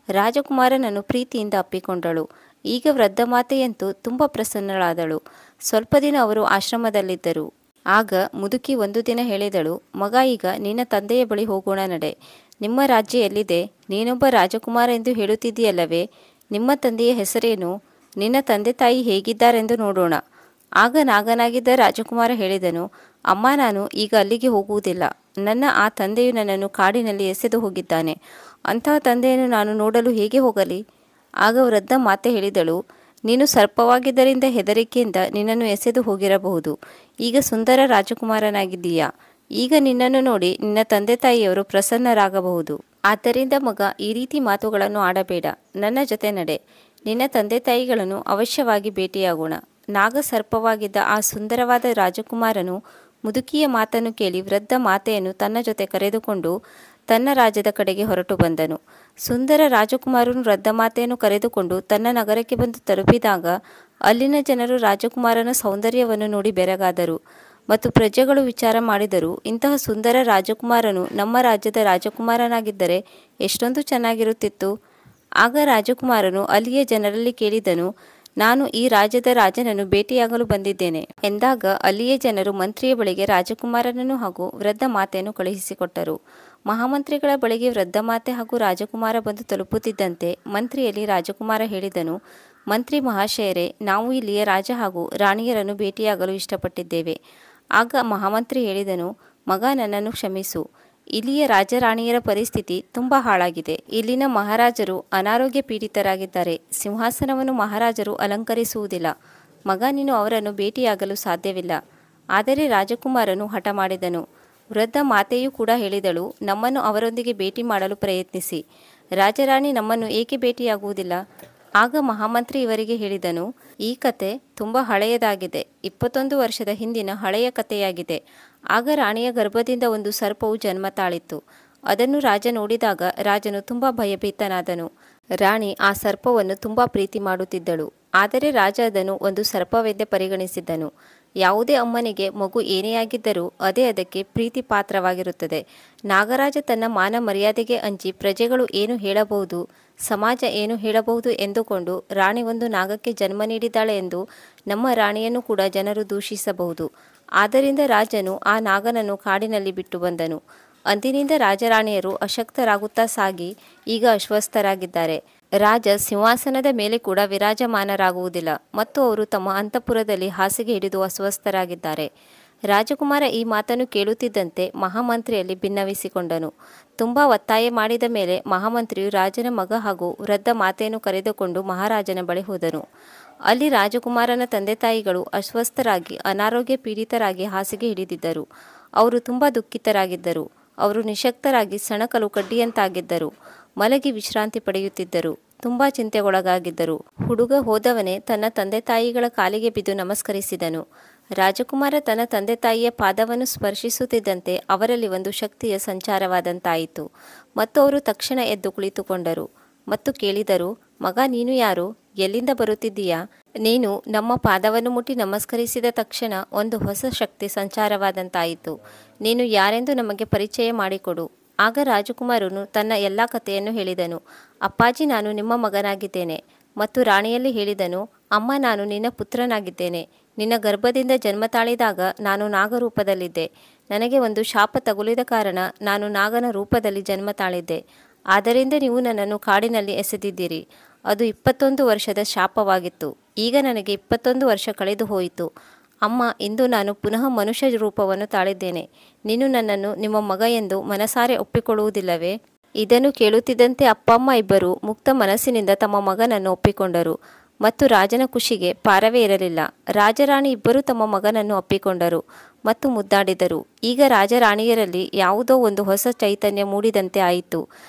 ರಾಜಕುಮಾರನನ್ನು ಪ್ರೀತಿಯಿಂದ ಅಪ್ಪಿಕೊಂಡಳು. ಈಗ ವೃದ್ಧ ಮಾತೆಯಂತೂ ತುಂಬ ಪ್ರಸನ್ನಳಾದಳು. ಸ್ವಲ್ಪ ದಿನ ಅವರು ಆಶ್ರಮದಲ್ಲಿದ್ದರು. ಆಗ ಮುದುಕಿ ಒಂದು ದಿನ ಹೇಳಿದಳು, ಮಗ, ಈಗ ನಿನ್ನ ತಂದೆಯ ಬಳಿ ಹೋಗೋಣ ನಡೆ. ನಿಮ್ಮ ರಾಜ್ಯ ಎಲ್ಲಿದೆ? ನೀನೊಬ್ಬ ರಾಜಕುಮಾರ ಎಂದು ಹೇಳುತ್ತಿದ್ದೀಯಲ್ಲವೇ? ನಿಮ್ಮ ತಂದೆಯ ಹೆಸರೇನು? ನಿನ್ನ ತಂದೆ ತಾಯಿ ಹೇಗಿದ್ದಾರೆಂದು ನೋಡೋಣ. ಆಗ ನಾಗನಾಗಿದ್ದ ರಾಜಕುಮಾರ ಹೇಳಿದನು, ಅಮ್ಮ, ನಾನು ಈಗ ಅಲ್ಲಿಗೆ ಹೋಗುವುದಿಲ್ಲ. ನನ್ನ ಆ ತಂದೆಯು ನನ್ನನ್ನು ಕಾಡಿನಲ್ಲಿ ಎಸೆದು ಹೋಗಿದ್ದಾನೆ. ಅಂತಹ ತಂದೆಯನ್ನು ನಾನು ನೋಡಲು ಹೇಗೆ ಹೋಗಲಿ? ಆಗ ವೃದ್ಧ ಮಾತೆ ಹೇಳಿದಳು, ನೀನು ಸರ್ಪವಾಗಿದ್ದರಿಂದ ಹೆದರಿಕೆಯಿಂದ ನಿನ್ನನ್ನು ಎಸೆದು ಹೋಗಿರಬಹುದು. ಈಗ ಸುಂದರ ರಾಜಕುಮಾರನಾಗಿದ್ದೀಯಾ. ಈಗ ನಿನ್ನನ್ನು ನೋಡಿ ನಿನ್ನ ತಂದೆ ತಾಯಿಯವರು ಪ್ರಸನ್ನರಾಗಬಹುದು. ಆದ್ದರಿಂದ ಮಗ, ಈ ರೀತಿ ಮಾತುಗಳನ್ನು ಆಡಬೇಡ. ನನ್ನ ಜೊತೆ ನಡೆ. ನಿನ್ನ ತಂದೆ ತಾಯಿಗಳನ್ನು ಅವಶ್ಯವಾಗಿ ಭೇಟಿಯಾಗೋಣ. ನಾಗಸರ್ಪವಾಗಿದ್ದ ಆ ಸುಂದರವಾದ ರಾಜಕುಮಾರನು ಮುದುಕಿಯ ಮಾತನ್ನು ಕೇಳಿ ವೃದ್ಧ ಮಾತೆಯನ್ನು ತನ್ನ ಜೊತೆ ಕರೆದುಕೊಂಡು ತನ್ನ ರಾಜ್ಯದ ಕಡೆಗೆ ಹೊರಟು ಬಂದನು. ಸುಂದರ ರಾಜಕುಮಾರನು ವೃದ್ಧ ಮಾತೆಯನ್ನು ಕರೆದುಕೊಂಡು ತನ್ನ ನಗರಕ್ಕೆ ಬಂದು ತಲುಪಿದಾಗ ಅಲ್ಲಿನ ಜನರು ರಾಜಕುಮಾರನ ಸೌಂದರ್ಯವನ್ನು ನೋಡಿ ಬೆರಗಾದರು. ಮತ್ತು ಪ್ರಜೆಗಳು ವಿಚಾರ ಮಾಡಿದರು, ಇಂತಹ ಸುಂದರ ರಾಜಕುಮಾರನು ನಮ್ಮ ರಾಜ್ಯದ ರಾಜಕುಮಾರನಾಗಿದ್ದರೆ ಎಷ್ಟೊಂದು ಚೆನ್ನಾಗಿರುತ್ತಿತ್ತು. ಆಗ ರಾಜಕುಮಾರನು ಅಲ್ಲಿಯ ಜನರಲ್ಲಿ ಕೇಳಿದನು, ನಾನು ಈ ರಾಜ್ಯದ ರಾಜನನ್ನು ಭೇಟಿಯಾಗಲು ಬಂದಿದ್ದೇನೆ ಎಂದಾಗ ಅಲ್ಲಿಯ ಜನರು ಮಂತ್ರಿಯ ಬಳಿಗೆ ರಾಜಕುಮಾರನನ್ನು ಹಾಗೂ ವೃದ್ಧ ಮಾತೆಯನ್ನು ಕಳುಹಿಸಿಕೊಟ್ಟರು. ಮಹಾಮಂತ್ರಿಗಳ ಬಳಿಗೆ ವೃದ್ಧ ಮಾತೆ ಹಾಗೂ ರಾಜಕುಮಾರ ಬಂದು ತಲುಪುತ್ತಿದ್ದಂತೆ ಮಂತ್ರಿಯಲ್ಲಿ ರಾಜಕುಮಾರ ಹೇಳಿದನು, ಮಂತ್ರಿ ಮಹಾಶಯರೇ, ನಾವು ಇಲ್ಲಿಯ ರಾಜ ಹಾಗೂ ರಾಣಿಯರನ್ನು ಭೇಟಿಯಾಗಲು ಇಷ್ಟಪಟ್ಟಿದ್ದೇವೆ. ಆಗ ಮಹಾಮಂತ್ರಿ ಹೇಳಿದನು, ಮಗ, ನನ್ನನ್ನು ಕ್ಷಮಿಸು. ಇಲ್ಲಿಯ ರಾಜರಾಣಿಯರ ಪರಿಸ್ಥಿತಿ ತುಂಬ ಹಾಳಾಗಿದೆ. ಇಲ್ಲಿನ ಮಹಾರಾಜರು ಅನಾರೋಗ್ಯ ಪೀಡಿತರಾಗಿದ್ದಾರೆ. ಸಿಂಹಾಸನವನ್ನು ಮಹಾರಾಜರು ಅಲಂಕರಿಸುವುದಿಲ್ಲ. ಮಗ, ನೀನು ಅವರನ್ನು ಭೇಟಿಯಾಗಲು ಸಾಧ್ಯವಿಲ್ಲ. ಆದರೆ ರಾಜಕುಮಾರನು ಹಠ ಮಾಡಿದನು. ವೃದ್ಧ ಮಾತೆಯೂ ಕೂಡ ಹೇಳಿದಳು, ನಮ್ಮನ್ನು ಅವರೊಂದಿಗೆ ಭೇಟಿ ಮಾಡಲು ಪ್ರಯತ್ನಿಸಿ. ರಾಜರಾಣಿ ನಮ್ಮನ್ನು ಏಕೆ ಭೇಟಿಯಾಗುವುದಿಲ್ಲ? ಆಗ ಮಹಾಮಂತ್ರಿ ಇವರಿಗೆ ಹೇಳಿದನು, ಈ ಕತೆ ತುಂಬ ಹಳೆಯದಾಗಿದೆ. 21 ವರ್ಷದ ಹಿಂದಿನ ಹಳೆಯ ಕಥೆಯಾಗಿದೆ. ಆಗ ರಾಣಿಯ ಗರ್ಭದಿಂದ ಒಂದು ಸರ್ಪವು ಜನ್ಮ ತಾಳಿತ್ತು. ಅದನ್ನು ರಾಜ ನೋಡಿದಾಗ ರಾಜನು ತುಂಬ ಭಯಭೀತನಾದನು. ರಾಣಿ ಆ ಸರ್ಪವನ್ನು ತುಂಬ ಪ್ರೀತಿ ಮಾಡುತ್ತಿದ್ದಳು. ಆದರೆ ರಾಜ ಅದನ್ನು ಒಂದು ಸರ್ಪವೆಂದೇ ಪರಿಗಣಿಸಿದ್ದನು. ಯಾವುದೇ ಅಮ್ಮನಿಗೆ ಮಗು ಏನೇ ಆಗಿದ್ದರೂ ಅದೇ ಅದಕ್ಕೆ ಪ್ರೀತಿ ಪಾತ್ರವಾಗಿರುತ್ತದೆ. ನಾಗರಾಜ ತನ್ನ ಮಾನ ಮರ್ಯಾದೆಗೆ ಅಂಜಿ ಪ್ರಜೆಗಳು ಏನು ಹೇಳಬಹುದು, ಸಮಾಜ ಏನು ಹೇಳಬಹುದು ಎಂದುಕೊಂಡು ರಾಣಿ ಒಂದು ನಾಗಕ್ಕೆ ಜನ್ಮ ನೀಡಿದ್ದಾಳೆ ಎಂದು ನಮ್ಮ ರಾಣಿಯನ್ನು ಕೂಡ ಜನರು ದೂಷಿಸಬಹುದು. ಆದ್ದರಿಂದ ರಾಜನು ಆ ನಾಗನನ್ನು ಕಾಡಿನಲ್ಲಿ ಬಿಟ್ಟು ಬಂದನು. ಅಂದಿನಿಂದ ರಾಜರಾಣಿಯರು ಅಶಕ್ತರಾಗುತ್ತಾ ಸಾಗಿ ಈಗ ಅಸ್ವಸ್ಥರಾಗಿದ್ದಾರೆ. ರಾಜ ಸಿಂಹಾಸನದ ಮೇಲೆ ಕೂಡ ವಿರಾಜಮಾನರಾಗುವುದಿಲ್ಲ ಮತ್ತು ಅವರು ತಮ್ಮ ಅಂತಃಪುರದಲ್ಲಿ ಹಾಸಿಗೆ ಹಿಡಿದು ಅಸ್ವಸ್ಥರಾಗಿದ್ದಾರೆ. ರಾಜಕುಮಾರ ಈ ಮಾತನ್ನು ಕೇಳುತ್ತಿದ್ದಂತೆ ಮಹಾಮಂತ್ರಿಯಲ್ಲಿ ಭಿನ್ನವಿಸಿಕೊಂಡನು. ತುಂಬ ಒತ್ತಾಯ ಮಾಡಿದ ಮೇಲೆ ಮಹಾಮಂತ್ರಿಯು ರಾಜನ ಮಗ ಹಾಗೂ ವೃದ್ಧ ಮಾತೆಯನ್ನು ಕರೆದುಕೊಂಡು ಮಹಾರಾಜನ ಬಳಿ ಹೋದನು. ಅಲ್ಲಿ ರಾಜಕುಮಾರನ ತಂದೆ ತಾಯಿಗಳು ಅಸ್ವಸ್ಥರಾಗಿ ಅನಾರೋಗ್ಯ ಪೀಡಿತರಾಗಿ ಹಾಸಿಗೆ ಹಿಡಿದಿದ್ದರು. ಅವರು ತುಂಬ ದುಃಖಿತರಾಗಿದ್ದರು. ಅವರು ನಿಶಕ್ತರಾಗಿ ಸಣಕಲು ಕಡ್ಡಿಯಂತಾಗಿದ್ದರು. ಮಲಗಿ ವಿಶ್ರಾಂತಿ ಪಡೆಯುತ್ತಿದ್ದರು. ತುಂಬ ಚಿಂತೆಗೊಳಗಾಗಿದ್ದರು. ಹುಡುಗ ಹೋದವನೇ ತನ್ನ ತಂದೆ ತಾಯಿಗಳ ಕಾಲಿಗೆ ಬಿದ್ದು ನಮಸ್ಕರಿಸಿದನು. ರಾಜಕುಮಾರ ತನ್ನ ತಂದೆ ತಾಯಿಯ ಪಾದವನ್ನು ಸ್ಪರ್ಶಿಸುತ್ತಿದ್ದಂತೆ ಅವರಲ್ಲಿ ಒಂದು ಶಕ್ತಿಯ ಸಂಚಾರವಾದಂತಾಯಿತು ಮತ್ತು ಅವರು ತಕ್ಷಣ ಎದ್ದು ಕುಳಿತುಕೊಂಡರು ಮತ್ತು ಕೇಳಿದರು, ಮಗ, ನೀನು ಯಾರು? ಎಲ್ಲಿಂದ ಬರುತ್ತಿದ್ದೀಯಾ? ನೀನು ನಮ್ಮ ಪಾದವನ್ನು ಮುಟ್ಟಿ ನಮಸ್ಕರಿಸಿದ ತಕ್ಷಣ ಒಂದು ಹೊಸ ಶಕ್ತಿ ಸಂಚಾರವಾದಂತಾಯಿತು. ನೀನು ಯಾರೆಂದು ನಮಗೆ ಪರಿಚಯ ಮಾಡಿಕೊಡು. ಆಗ ರಾಜಕುಮಾರನು ತನ್ನ ಎಲ್ಲ ಕಥೆಯನ್ನು ಹೇಳಿದನು. ಅಪ್ಪಾಜಿ, ನಾನು ನಿಮ್ಮ ಮಗನಾಗಿದ್ದೇನೆ. ಮತ್ತು ರಾಣಿಯಲ್ಲಿ ಹೇಳಿದನು, ಅಮ್ಮ, ನಾನು ನಿನ್ನ ಪುತ್ರನಾಗಿದ್ದೇನೆ. ನಿನ್ನ ಗರ್ಭದಿಂದ ಜನ್ಮ ತಾಳಿದಾಗ ನಾನು ನಾಗರೂಪದಲ್ಲಿದ್ದೆ. ನನಗೆ ಒಂದು ಶಾಪ ತಗುಲಿದ ಕಾರಣ ನಾನು ನಾಗನ ರೂಪದಲ್ಲಿ ಜನ್ಮ ತಾಳಿದ್ದೆ. ಆದ್ದರಿಂದ ನೀವು ನನ್ನನ್ನು ಕಾಡಿನಲ್ಲಿ ಎಸೆದಿದ್ದೀರಿ. ಅದು 21 ವರ್ಷದ ಶಾಪವಾಗಿತ್ತು. ಈಗ ನನಗೆ 21 ವರ್ಷ ಕಳೆದು ಹೋಯಿತು. ಅಮ್ಮ, ಇಂದು ನಾನು ಪುನಃ ಮನುಷ್ಯ ರೂಪವನ್ನು ತಾಳಿದ್ದೇನೆ. ನೀನು ನನ್ನನ್ನು ನಿಮ್ಮ ಮಗ ಎಂದು ಮನಸಾರೆ ಒಪ್ಪಿಕೊಳ್ಳುವುದಿಲ್ಲವೇ? ಇದನ್ನು ಕೇಳುತ್ತಿದ್ದಂತೆ ಅಪ್ಪ ಅಮ್ಮ ಇಬ್ಬರು ಮುಕ್ತ ಮನಸ್ಸಿನಿಂದ ತಮ್ಮ ಮಗನನ್ನು ಒಪ್ಪಿಕೊಂಡರು ಮತ್ತು ರಾಜನ ಖುಷಿಗೆ ಪಾರವೇ ಇರಲಿಲ್ಲ. ರಾಜರಾಣಿ ಇಬ್ಬರೂ ತಮ್ಮ ಮಗನನ್ನು ಒಪ್ಪಿಕೊಂಡರು ಮತ್ತು ಮುದ್ದಾಡಿದರು. ಈಗ ರಾಜರಾಣಿಯರಲ್ಲಿ ಯಾವುದೋ ಒಂದು ಹೊಸ ಚೈತನ್ಯ ಮೂಡಿದಂತೆ ಆಯಿತು.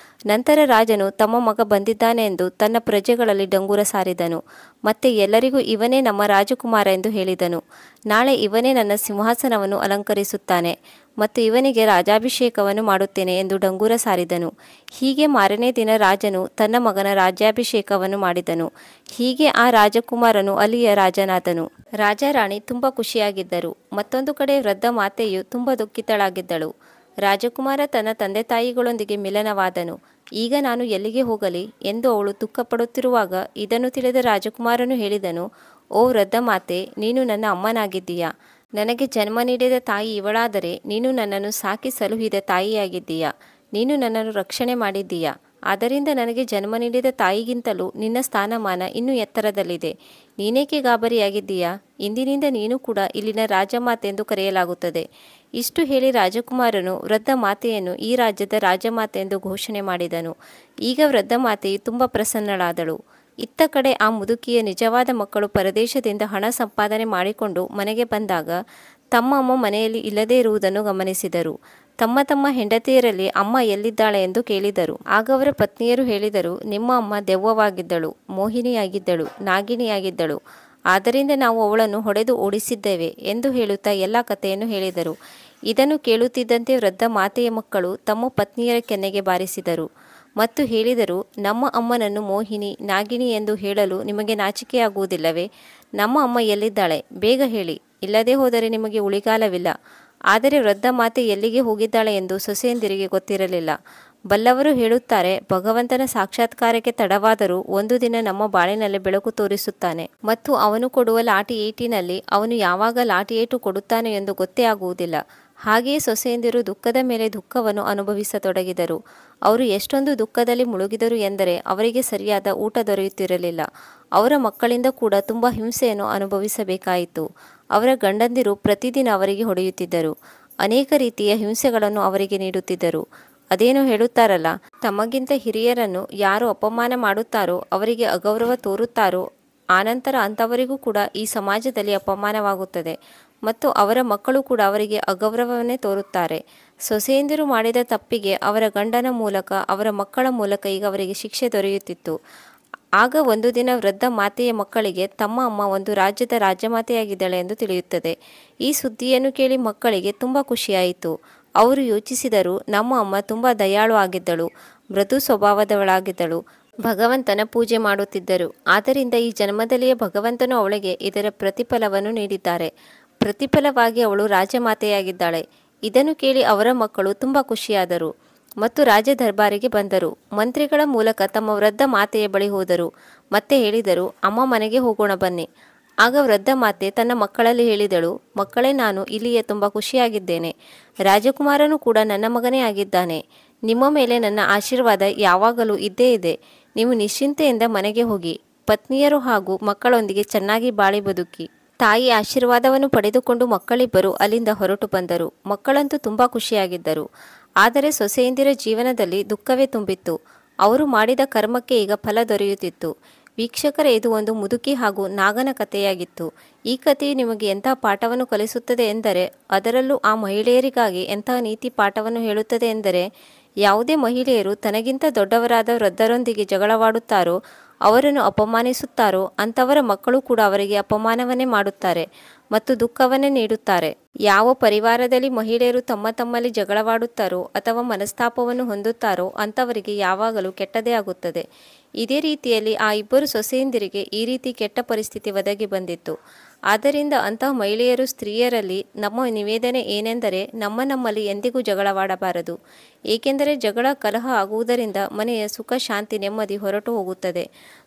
ನಂತರ ರಾಜನು ತಮ್ಮ ಮಗ ಬಂದಿದ್ದಾನೆ ಎಂದು ತನ್ನ ಪ್ರಜೆಗಳಲ್ಲಿ ಡಂಗುರ ಸಾರಿದನು. ಮತ್ತೆ ಎಲ್ಲರಿಗೂ ಇವನೇ ನಮ್ಮ ರಾಜಕುಮಾರ ಎಂದು ಹೇಳಿದನು. ನಾಳೆ ಇವನೇ ನನ್ನ ಸಿಂಹಾಸನವನ್ನು ಅಲಂಕರಿಸುತ್ತಾನೆ ಮತ್ತು ಇವನಿಗೆ ರಾಜಾಭಿಷೇಕವನ್ನು ಮಾಡುತ್ತೇನೆ ಎಂದು ಡಂಗುರ ಸಾರಿದನು. ಹೀಗೆ ಮಾರನೇ ದಿನ ರಾಜನು ತನ್ನ ಮಗನ ರಾಜ್ಯಾಭಿಷೇಕವನ್ನು ಮಾಡಿದನು. ಹೀಗೆ ಆ ರಾಜಕುಮಾರನು ಅಲ್ಲಿಯ ರಾಜನಾದನು. ರಾಜಾರಾಣಿ ತುಂಬ ಖುಷಿಯಾಗಿದ್ದರು. ಮತ್ತೊಂದು ಕಡೆ ವೃದ್ಧ ಮಾತೆಯು ತುಂಬ ದುಃಖಿತಳಾಗಿದ್ದಳು. ರಾಜಕುಮಾರ ತನ್ನ ತಂದೆ ತಾಯಿಗಳೊಂದಿಗೆ ಮಿಲನವಾದನು. ಈಗ ನಾನು ಎಲ್ಲಿಗೆ ಹೋಗಲಿ ಎಂದು ಅವಳು ದುಃಖಪಡುತ್ತಿರುವಾಗ ಇದನ್ನು ತಿಳಿದ ರಾಜಕುಮಾರನು ಹೇಳಿದನು, ಓ ವೃದ್ಧ ಮಾತೆ, ನೀನು ನನ್ನ ಅಮ್ಮನಾಗಿದ್ದೀಯಾ. ನನಗೆ ಜನ್ಮ ನೀಡಿದ ತಾಯಿ ಇವಳಾದರೆ ನೀನು ನನ್ನನ್ನು ಸಾಕಿ ಸಲುಹಿದ ತಾಯಿಯಾಗಿದ್ದೀಯಾ. ನೀನು ನನ್ನನ್ನು ರಕ್ಷಣೆ ಮಾಡಿದ್ದೀಯಾ. ಆದ್ದರಿಂದ ನನಗೆ ಜನ್ಮ ನೀಡಿದ ತಾಯಿಗಿಂತಲೂ ನಿನ್ನ ಸ್ಥಾನಮಾನ ಇನ್ನೂ ಎತ್ತರದಲ್ಲಿದೆ. ನೀನೇಕೆ ಗಾಬರಿಯಾಗಿದ್ದೀಯಾ? ಇಂದಿನಿಂದ ನೀನು ಕೂಡ ಇಲ್ಲಿನ ರಾಜಮಾತೆ ಎಂದು ಕರೆಯಲಾಗುತ್ತದೆ. ಇಷ್ಟು ಹೇಳಿ ರಾಜಕುಮಾರನು ವೃದ್ಧ ಮಾತೆಯನ್ನು ಈ ರಾಜ್ಯದ ರಾಜಮಾತೆ ಎಂದು ಘೋಷಣೆ ಮಾಡಿದನು. ಈಗ ವೃದ್ಧ ಮಾತೆಯು ತುಂಬ ಪ್ರಸನ್ನಳಾದಳು. ಇತ್ತ ಕಡೆ ಆ ಮುದುಕಿಯ ನಿಜವಾದ ಮಕ್ಕಳು ಪರದೇಶದಿಂದ ಹಣ ಸಂಪಾದನೆ ಮಾಡಿಕೊಂಡು ಮನೆಗೆ ಬಂದಾಗ ತಮ್ಮ ಅಮ್ಮ ಮನೆಯಲ್ಲಿ ಇಲ್ಲದೇ ಇರುವುದನ್ನು ಗಮನಿಸಿದರು. ತಮ್ಮ ತಮ್ಮ ಹೆಂಡತಿಯರಲ್ಲಿ ಅಮ್ಮ ಎಲ್ಲಿದ್ದಾಳೆ ಎಂದು ಕೇಳಿದರು. ಆಗ ಅವರ ಪತ್ನಿಯರು ಹೇಳಿದರು, ನಿಮ್ಮ ಅಮ್ಮ ದೆವ್ವವಾಗಿದ್ದಳು, ಮೋಹಿನಿಯಾಗಿದ್ದಳು, ನಾಗಿಣಿಯಾಗಿದ್ದಳು. ಆದ್ದರಿಂದ ನಾವು ಅವಳನ್ನು ಹೊಡೆದು ಓಡಿಸಿದ್ದೇವೆ ಎಂದು ಹೇಳುತ್ತಾ ಎಲ್ಲ ಕಥೆಯನ್ನು ಹೇಳಿದರು. ಇದನ್ನು ಕೇಳುತ್ತಿದ್ದಂತೆ ವೃದ್ಧ ಮಾತೆಯ ಮಕ್ಕಳು ತಮ್ಮ ಪತ್ನಿಯರ ಕೆನ್ನೆಗೆ ಬಾರಿಸಿದರು ಮತ್ತು ಹೇಳಿದರು, ನಮ್ಮ ಅಮ್ಮನನ್ನು ಮೋಹಿನಿ, ನಾಗಿಣಿ ಎಂದು ಹೇಳಲು ನಿಮಗೆ ನಾಚಿಕೆಯಾಗುವುದಿಲ್ಲವೇ? ನಮ್ಮ ಅಮ್ಮ ಎಲ್ಲಿದ್ದಾಳೆ? ಬೇಗ ಹೇಳಿ. ಇಲ್ಲದೇ ಹೋದರೆ ನಿಮಗೆ ಉಳಿಗಾಲವಿಲ್ಲ. ಆದರೆ ವೃದ್ಧ ಮಾತೆ ಎಲ್ಲಿಗೆ ಹೋಗಿದ್ದಾಳೆ ಎಂದು ಸೊಸೆಯಂದಿರಿಗೆ ಗೊತ್ತಿರಲಿಲ್ಲ. ಬಲ್ಲವರು ಹೇಳುತ್ತಾರೆ, ಭಗವಂತನ ಸಾಕ್ಷಾತ್ಕಾರಕ್ಕೆ ತಡವಾದರೂ ಒಂದು ದಿನ ನಮ್ಮ ಬಾಳಿನಲ್ಲಿ ಬೆಳಕು ತೋರಿಸುತ್ತಾನೆ ಮತ್ತು ಅವನು ಕೊಡುವ ಲಾಠಿ ಏಟಿನಲ್ಲಿ ಅವನು ಯಾವಾಗ ಲಾಠಿ ಏಟು ಕೊಡುತ್ತಾನೆ ಎಂದು ಗೊತ್ತೇ ಆಗುವುದಿಲ್ಲ. ಹಾಗೆಯೇ ಸೊಸೆಯಂದಿರು ದುಃಖದ ಮೇಲೆ ದುಃಖವನ್ನು ಅನುಭವಿಸತೊಡಗಿದರು. ಅವರು ಎಷ್ಟೊಂದು ದುಃಖದಲ್ಲಿ ಮುಳುಗಿದರು ಎಂದರೆ ಅವರಿಗೆ ಸರಿಯಾದ ಊಟ ದೊರೆಯುತ್ತಿರಲಿಲ್ಲ. ಅವರ ಮಕ್ಕಳಿಂದ ಕೂಡ ತುಂಬ ಹಿಂಸೆಯನ್ನು ಅನುಭವಿಸಬೇಕಾಯಿತು. ಅವರ ಗಂಡಂದಿರು ಪ್ರತಿದಿನ ಅವರಿಗೆ ಹೊಡೆಯುತ್ತಿದ್ದರು. ಅನೇಕ ರೀತಿಯ ಹಿಂಸೆಗಳನ್ನು ಅವರಿಗೆ ನೀಡುತ್ತಿದ್ದರು. ಅದೇನೋ ಹೇಳುತ್ತಾರಲ್ಲ, ತಮಗಿಂತ ಹಿರಿಯರನ್ನು ಯಾರು ಅಪಮಾನ ಮಾಡುತ್ತಾರೋ, ಅವರಿಗೆ ಅಗೌರವ ತೋರುತ್ತಾರೋ, ಆನಂತರ ಅಂಥವರಿಗೂ ಕೂಡ ಈ ಸಮಾಜದಲ್ಲಿ ಅಪಮಾನವಾಗುತ್ತದೆ ಮತ್ತು ಅವರ ಮಕ್ಕಳು ಕೂಡ ಅವರಿಗೆ ಅಗೌರವವನ್ನೇ ತೋರುತ್ತಾರೆ. ಸೊಸೆಯಂದಿರು ಮಾಡಿದ ತಪ್ಪಿಗೆ ಅವರ ಗಂಡನ ಮೂಲಕ, ಅವರ ಮಕ್ಕಳ ಮೂಲಕ ಈಗ ಅವರಿಗೆ ಶಿಕ್ಷೆ ದೊರೆಯುತ್ತಿತ್ತು. ಆಗ ಒಂದು ದಿನ ವೃದ್ಧ ಮಾತೆಯ ಮಕ್ಕಳಿಗೆ ತಮ್ಮ ಅಮ್ಮ ಒಂದು ರಾಜ್ಯದ ರಾಜಮಾತೆಯಾಗಿದ್ದಾಳೆ ಎಂದು ತಿಳಿಯುತ್ತದೆ. ಈ ಸುದ್ದಿಯನ್ನು ಕೇಳಿ ಮಕ್ಕಳಿಗೆ ತುಂಬ ಖುಷಿಯಾಯಿತು. ಅವರು ಯೋಚಿಸಿದರು, ನಮ್ಮ ಅಮ್ಮ ತುಂಬ ದಯಾಳು ಆಗಿದ್ದಳು, ಮೃದು ಸ್ವಭಾವದವಳಾಗಿದ್ದಳು, ಭಗವಂತನ ಪೂಜೆ ಮಾಡುತ್ತಿದ್ದರು. ಆದ್ದರಿಂದ ಈ ಜನ್ಮದಲ್ಲಿಯೇ ಭಗವಂತನು ಅವಳಿಗೆ ಇದರ ಪ್ರತಿಫಲವನ್ನು ನೀಡಿದ್ದಾರೆ. ಪ್ರತಿಫಲವಾಗಿ ಅವಳು ರಾಜಮಾತೆಯಾಗಿದ್ದಾಳೆ. ಇದನ್ನು ಕೇಳಿ ಅವರ ಮಕ್ಕಳು ತುಂಬ ಖುಷಿಯಾದರು ಮತ್ತು ರಾಜ ದರ್ಬಾರಿಗೆ ಬಂದರು. ಮಂತ್ರಿಗಳ ಮೂಲಕ ತಮ್ಮ ವೃದ್ಧ ಮಾತೆಯ ಬಳಿ ಹೋದರು. ಮತ್ತೆ ಹೇಳಿದರು, ಅಮ್ಮ ಮನೆಗೆ ಹೋಗೋಣ ಬನ್ನಿ. ಆಗ ವೃದ್ಧ ಮಾತೆ ತನ್ನ ಮಕ್ಕಳಲ್ಲಿ ಹೇಳಿದಳು, ಮಕ್ಕಳೇ, ನಾನು ಇಲ್ಲಿಯೇ ತುಂಬ ಖುಷಿಯಾಗಿದ್ದೇನೆ. ರಾಜಕುಮಾರನು ಕೂಡ ನನ್ನ ಮಗನೇ ಆಗಿದ್ದಾನೆ. ನಿಮ್ಮ ಮೇಲೆ ನನ್ನ ಆಶೀರ್ವಾದ ಯಾವಾಗಲೂ ಇದ್ದೇ ಇದೆ. ನೀವು ನಿಶ್ಚಿಂತೆಯಿಂದ ಮನೆಗೆ ಹೋಗಿ ಪತ್ನಿಯರು ಹಾಗೂ ಮಕ್ಕಳೊಂದಿಗೆ ಚೆನ್ನಾಗಿ ಬಾಳಿ ಬದುಕಿ. ತಾಯಿ ಆಶೀರ್ವಾದವನ್ನು ಪಡೆದುಕೊಂಡು ಮಕ್ಕಳಿಬ್ಬರು ಅಲ್ಲಿಂದ ಹೊರಟು ಬಂದರು. ಮಕ್ಕಳಂತೂ ತುಂಬ ಖುಷಿಯಾಗಿದ್ದರು. ಆದರೆ ಸೊಸೆಯಂದಿರ ಜೀವನದಲ್ಲಿ ದುಃಖವೇ ತುಂಬಿತ್ತು. ಅವರು ಮಾಡಿದ ಕರ್ಮಕ್ಕೆ ಈಗ ಫಲ ದೊರೆಯುತ್ತಿತ್ತು. ವೀಕ್ಷಕರೇ, ಇದು ಒಂದು ಮುದುಕಿ ಹಾಗೂ ನಾಗನ ಕಥೆಯಾಗಿತ್ತು. ಈ ಕಥೆಯು ನಿಮಗೆ ಎಂತಹ ಪಾಠವನ್ನು ಕಲಿಸುತ್ತದೆ ಎಂದರೆ, ಅದರಲ್ಲೂ ಆ ಮಹಿಳೆಯರಿಗಾಗಿ ಎಂತಹ ನೀತಿ ಪಾಠವನ್ನು ಹೇಳುತ್ತದೆ ಎಂದರೆ, ಯಾವುದೇ ಮಹಿಳೆಯರು ತನಗಿಂತ ದೊಡ್ಡವರಾದ ವೃದ್ಧರೊಂದಿಗೆ ಜಗಳವಾಡುತ್ತಾರೋ, ಅವರನ್ನು ಅಪಮಾನಿಸುತ್ತಾರೋ, ಅಂಥವರ ಮಕ್ಕಳು ಕೂಡ ಅವರಿಗೆ ಅಪಮಾನವನ್ನೇ ಮಾಡುತ್ತಾರೆ ಮತ್ತು ದುಃಖವನ್ನೇ ನೀಡುತ್ತಾರೆ. ಯಾವ ಪರಿವಾರದಲ್ಲಿ ಮಹಿಳೆಯರು ತಮ್ಮಲ್ಲಿ ಜಗಳವಾಡುತ್ತಾರೋ ಅಥವಾ ಮನಸ್ತಾಪವನ್ನು ಹೊಂದುತ್ತಾರೋ ಅಂಥವರಿಗೆ ಯಾವಾಗಲೂ ಕೆಟ್ಟದೇ ಆಗುತ್ತದೆ. ಇದೇ ರೀತಿಯಲ್ಲಿ ಆ ಇಬ್ಬರು ಸೊಸೆಯಂದಿರಿಗೆ ಈ ರೀತಿ ಕೆಟ್ಟ ಪರಿಸ್ಥಿತಿ ಒದಗಿ ಬಂದಿತ್ತು. ಆದ್ದರಿಂದ ಅಂತಹ ಮಹಿಳೆಯರು, ಸ್ತ್ರೀಯರಲ್ಲಿ ನಮ್ಮ ನಿವೇದನೆ ಏನೆಂದರೆ, ನಮ್ಮಲ್ಲಿ ಎಂದಿಗೂ ಜಗಳವಾಡಬಾರದು. ಏಕೆಂದರೆ ಜಗಳ, ಕಲಹ ಆಗುವುದರಿಂದ ಮನೆಯ ಸುಖ, ಶಾಂತಿ, ನೆಮ್ಮದಿ ಹೊರಟು ಹೋಗುತ್ತದೆ.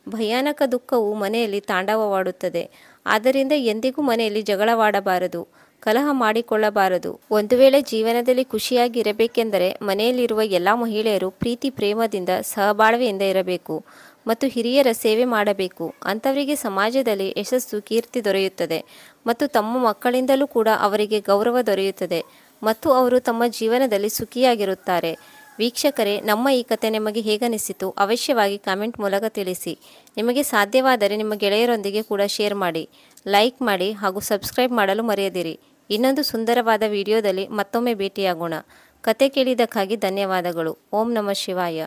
ಭಯಾನಕ ದುಃಖವು ಮನೆಯಲ್ಲಿ ತಾಂಡವವಾಡುತ್ತದೆ. ಆದ್ದರಿಂದ ಎಂದಿಗೂ ಮನೆಯಲ್ಲಿ ಜಗಳವಾಡಬಾರದು, ಕಲಹ ಮಾಡಿಕೊಳ್ಳಬಾರದು. ಒಂದು ವೇಳೆ ಜೀವನದಲ್ಲಿ ಖುಷಿಯಾಗಿ ಇರಬೇಕೆಂದರೆ ಮನೆಯಲ್ಲಿರುವ ಎಲ್ಲ ಮಹಿಳೆಯರು ಪ್ರೀತಿ ಪ್ರೇಮದಿಂದ ಸಹಬಾಳ್ವೆಯಿಂದ ಇರಬೇಕು ಮತ್ತು ಹಿರಿಯರ ಸೇವೆ ಮಾಡಬೇಕು. ಅಂಥವರಿಗೆ ಸಮಾಜದಲ್ಲಿ ಯಶಸ್ಸು, ಕೀರ್ತಿ ದೊರೆಯುತ್ತದೆ ಮತ್ತು ತಮ್ಮ ಮಕ್ಕಳಿಂದಲೂ ಕೂಡ ಅವರಿಗೆ ಗೌರವ ದೊರೆಯುತ್ತದೆ ಮತ್ತು ಅವರು ತಮ್ಮ ಜೀವನದಲ್ಲಿ ಸುಖಿಯಾಗಿರುತ್ತಾರೆ. ವೀಕ್ಷಕರೇ, ನಮ್ಮ ಈ ಕಥೆ ನಿಮಗೆ ಹೇಗನಿಸಿತು ಅವಶ್ಯವಾಗಿ ಕಾಮೆಂಟ್ ಮೂಲಕ ತಿಳಿಸಿ. ನಿಮಗೆ ಸಾಧ್ಯವಾದರೆ ನಿಮ್ಮ ಗೆಳೆಯರೊಂದಿಗೆ ಕೂಡ ಶೇರ್ ಮಾಡಿ, ಲೈಕ್ ಮಾಡಿ ಹಾಗೂ ಸಬ್ಸ್ಕ್ರೈಬ್ ಮಾಡಲು ಮರೆಯದಿರಿ. ಇನ್ನೊಂದು ಸುಂದರವಾದ ವಿಡಿಯೋದಲ್ಲಿ ಮತ್ತೊಮ್ಮೆ ಭೇಟಿಯಾಗೋಣ. ಕತೆ ಕೇಳಿದ್ದಕ್ಕಾಗಿ ಧನ್ಯವಾದಗಳು. ಓಂ ನಮಃ ಶಿವಾಯ.